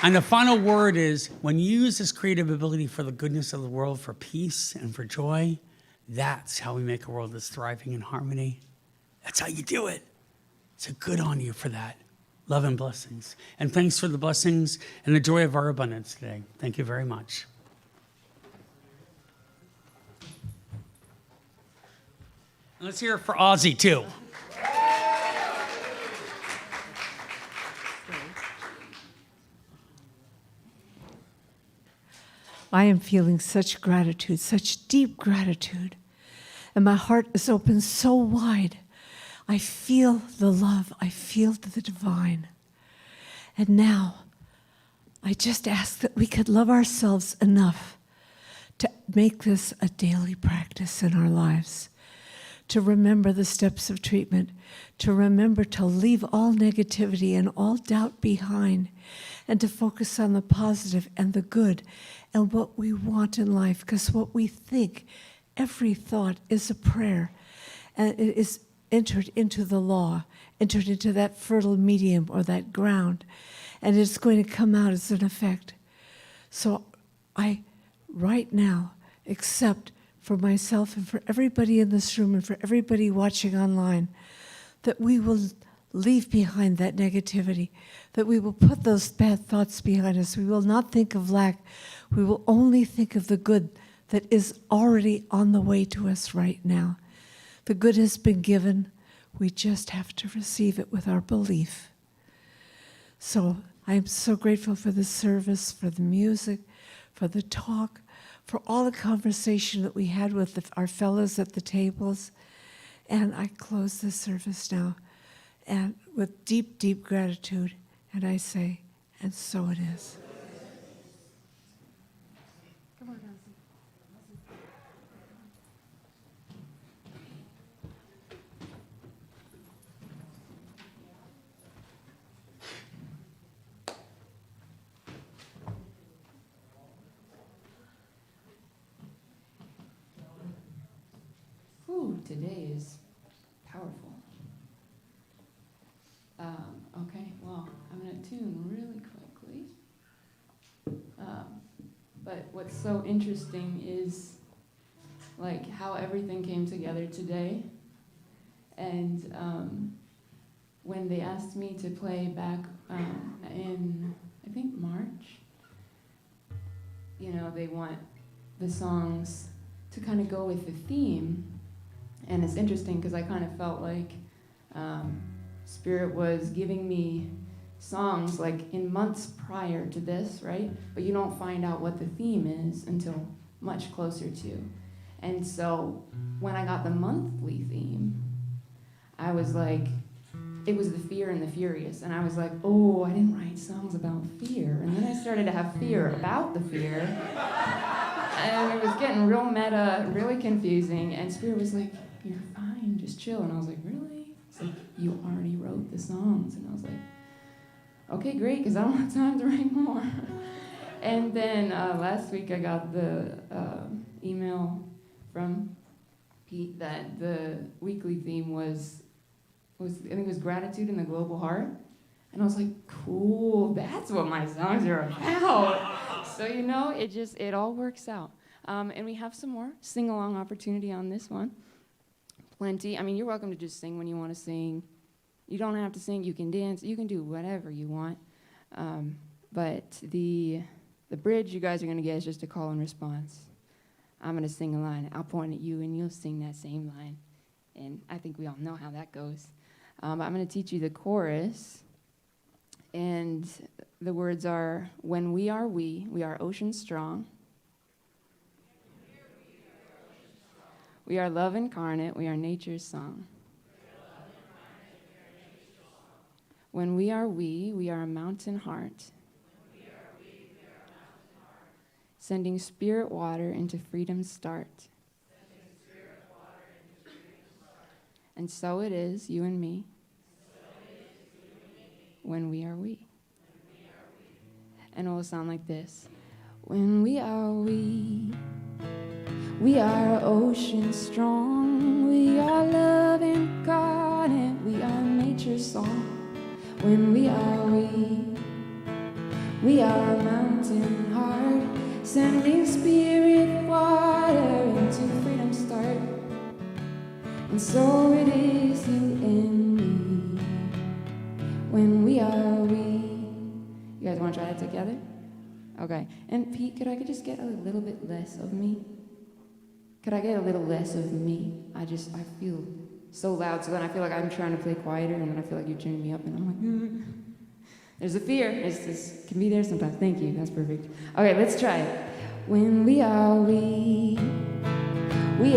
And the final word is, when you use this creative ability for the goodness of the world, for peace and for joy, that's how we make a world that's thriving in harmony. That's how you do it. So good on you for that. Love and blessings. And thanks for the blessings and the joy of our abundance today. Thank you very much. And let's hear it for Ozzy, too. I am feeling such gratitude, such deep gratitude. And my heart is open so wide. I feel the love. I feel the divine. And now, I just ask that we could love ourselves enough to make this a daily practice in our lives, to remember the steps of treatment, to remember to leave all negativity and all doubt behind, and to focus on the positive and the good and what we want in life, because what we think, every thought is a prayer, and it is entered into the law, entered into that fertile medium or that ground, and it's going to come out as an effect. So I, right now, accept for myself and for everybody in this room and for everybody watching online, that we will leave behind that negativity, that we will put those bad thoughts behind us. We will not think of lack. We will only think of the good that is already on the way to us right now. The good has been given. We just have to receive it with our belief. So I am so grateful for the service, for the music, for the talk, for all the conversation that we had with our fellows at the tables. And I close this service now, and with deep, deep gratitude. And I say, and so it is. Come on, Ooh, today is powerful. Okay, well, I'm going to tune really quickly. But what's so interesting is like how everything came together today. And when they asked me to play back in, I think, March, you know, they want the songs to kind of go with the theme. And it's interesting because I kind of felt like Spirit was giving me songs like in months prior to this, right? But you don't find out what the theme is until much closer to. And so when I got the monthly theme, I was like, it was the fear and the furious. And I was like, oh, I didn't write songs about fear. And then I started to have fear about the fear. And it was getting real meta, really confusing. And Spirit was like, you're fine, just chill. And I was like, really? It's like, you already wrote the songs. And I was like, okay, great, because I don't have time to write more. And then last week I got the email from Pete that the weekly theme was I think it was gratitude in the global heart. And I was like, cool, that's what my songs are about. So, you know, it all works out. And we have some more sing-along opportunity on this one. Plenty. I mean, you're welcome to just sing when you want to sing. You don't have to sing. You can dance. You can do whatever you want. But the bridge you guys are going to get is just a call and response. I'm going to sing a line. I'll point at you, and you'll sing that same line. And I think we all know how that goes. But I'm going to teach you the chorus. And the words are, when we are ocean strong. We are love incarnate, we are nature's song. When we are a mountain heart. Sending spirit water into freedom's start. And so it is, you and me. When we are we. And it will sound like this. When we are we. We are ocean strong, we are love incarnate, we are nature's song. When we are mountain heart, sending spirit water into freedom start. And so it is you and me. When we are You guys want to try that together? Okay. And Pete, could I just get a little bit less of me? Could I get a little less of me? I feel so loud, so then I feel like I'm trying to play quieter, and then I feel like you're tuning me up, and I'm like, There's a fear. This can be there sometimes. Thank you. That's perfect. Okay, let's try it. When we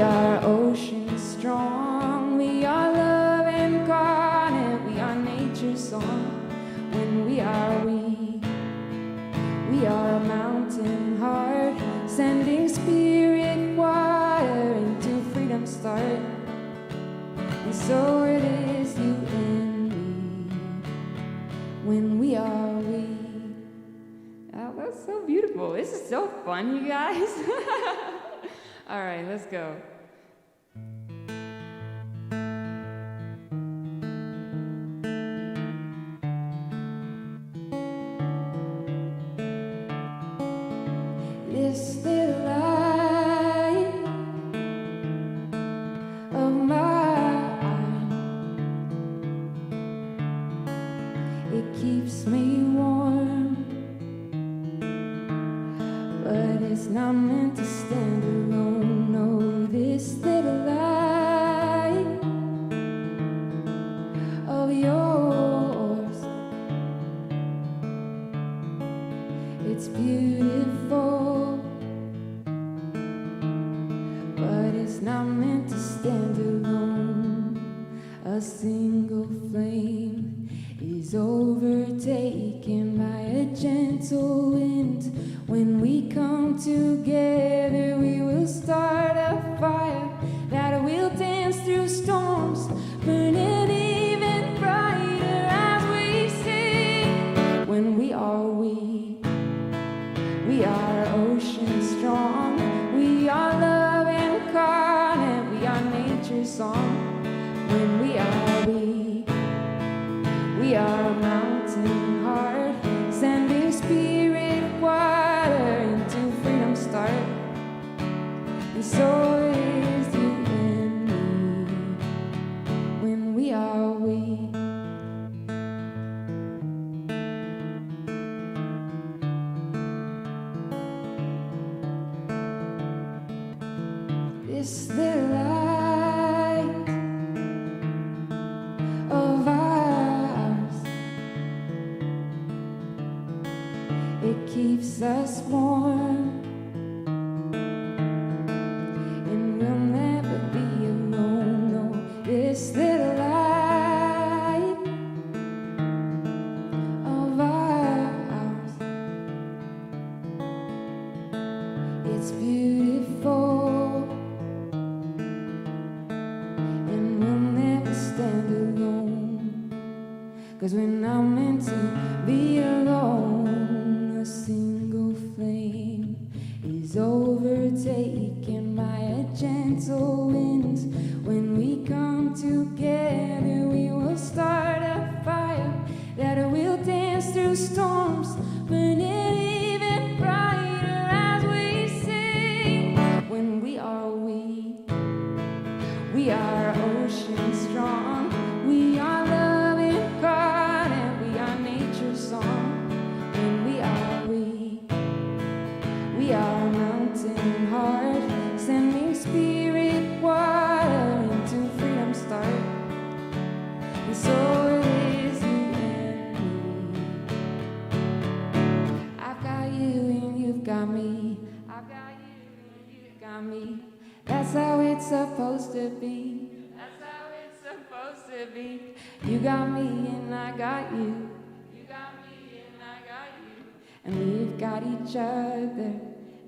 are ocean strong, we are love incarnate, we are nature's song. When we are mountain heart, sending spirit water into freedom start. And so it is you and me. When we are Oh, that's so beautiful. This is so fun, you guys. All right, let's go. This little light of mine, it keeps me warm, but it's not meant to stand alone. No, this little light of yours, it's beautiful, but it's not meant to stand alone. A single flame is overtaken by a gentle wind. When we come together, we will start a fire that will dance through storms, burning even brighter as we sing. When we are ocean strong, we are love incarnate, we are nature's song. When we are mountain heart, sending spirit water into freedom start. And so is you and me. When we are this little light of ours, it keeps us warm, and we'll never be alone. No, this little light of ours, it's beautiful, and we'll never stand alone, 'cause we're not meant to be alone. A single flame is overtaken by a gentle wind. When we come together, we will start a fire that will dance through storms, burning even brighter as we sing. When we are ocean strong, we are love incarnate, we are nature's song. When we are mountain heart, sending spirit water into freedom start. And so it is you and me. I've got you and you've got me. I've got you and you've got me. That's how it's supposed to be. That's how it's supposed to be. You got me and I got you. You got me and I got you. And we've got each other.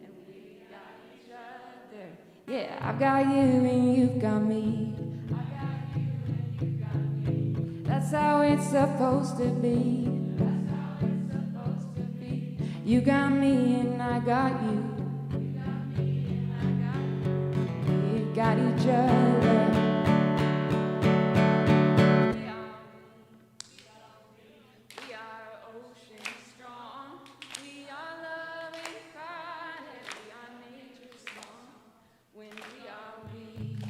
And we've got each other. Yeah, I've got you and you've got me. I've got you and you've got me. That's how it's supposed to be. That's how it's supposed to be. You got me and I got you. You got me and I got you. each other. We are ocean strong. We are loving kind, and we are nature's song. When we are weak,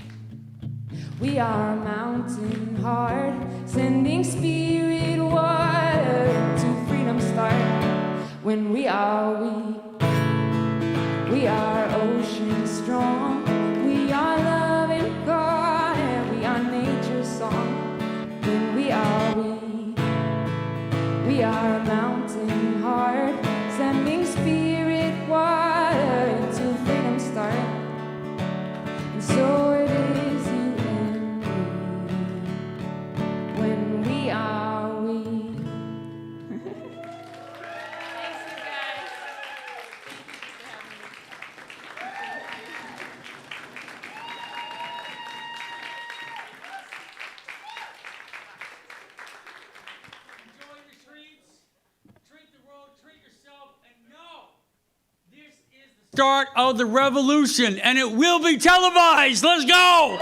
we are mountain hard, sending spirit water to freedom start. When we are weak, we are ocean strong. We are loving God, and we are nature's song. When we are weak, we are mountain hard, sending spirit water into freedom start. And so it is you and me. When we are weak. Thanks, you guys. Enjoy the treats, treat the world, treat yourself, and know this is the start of the revolution, and it will be televised. Let's go!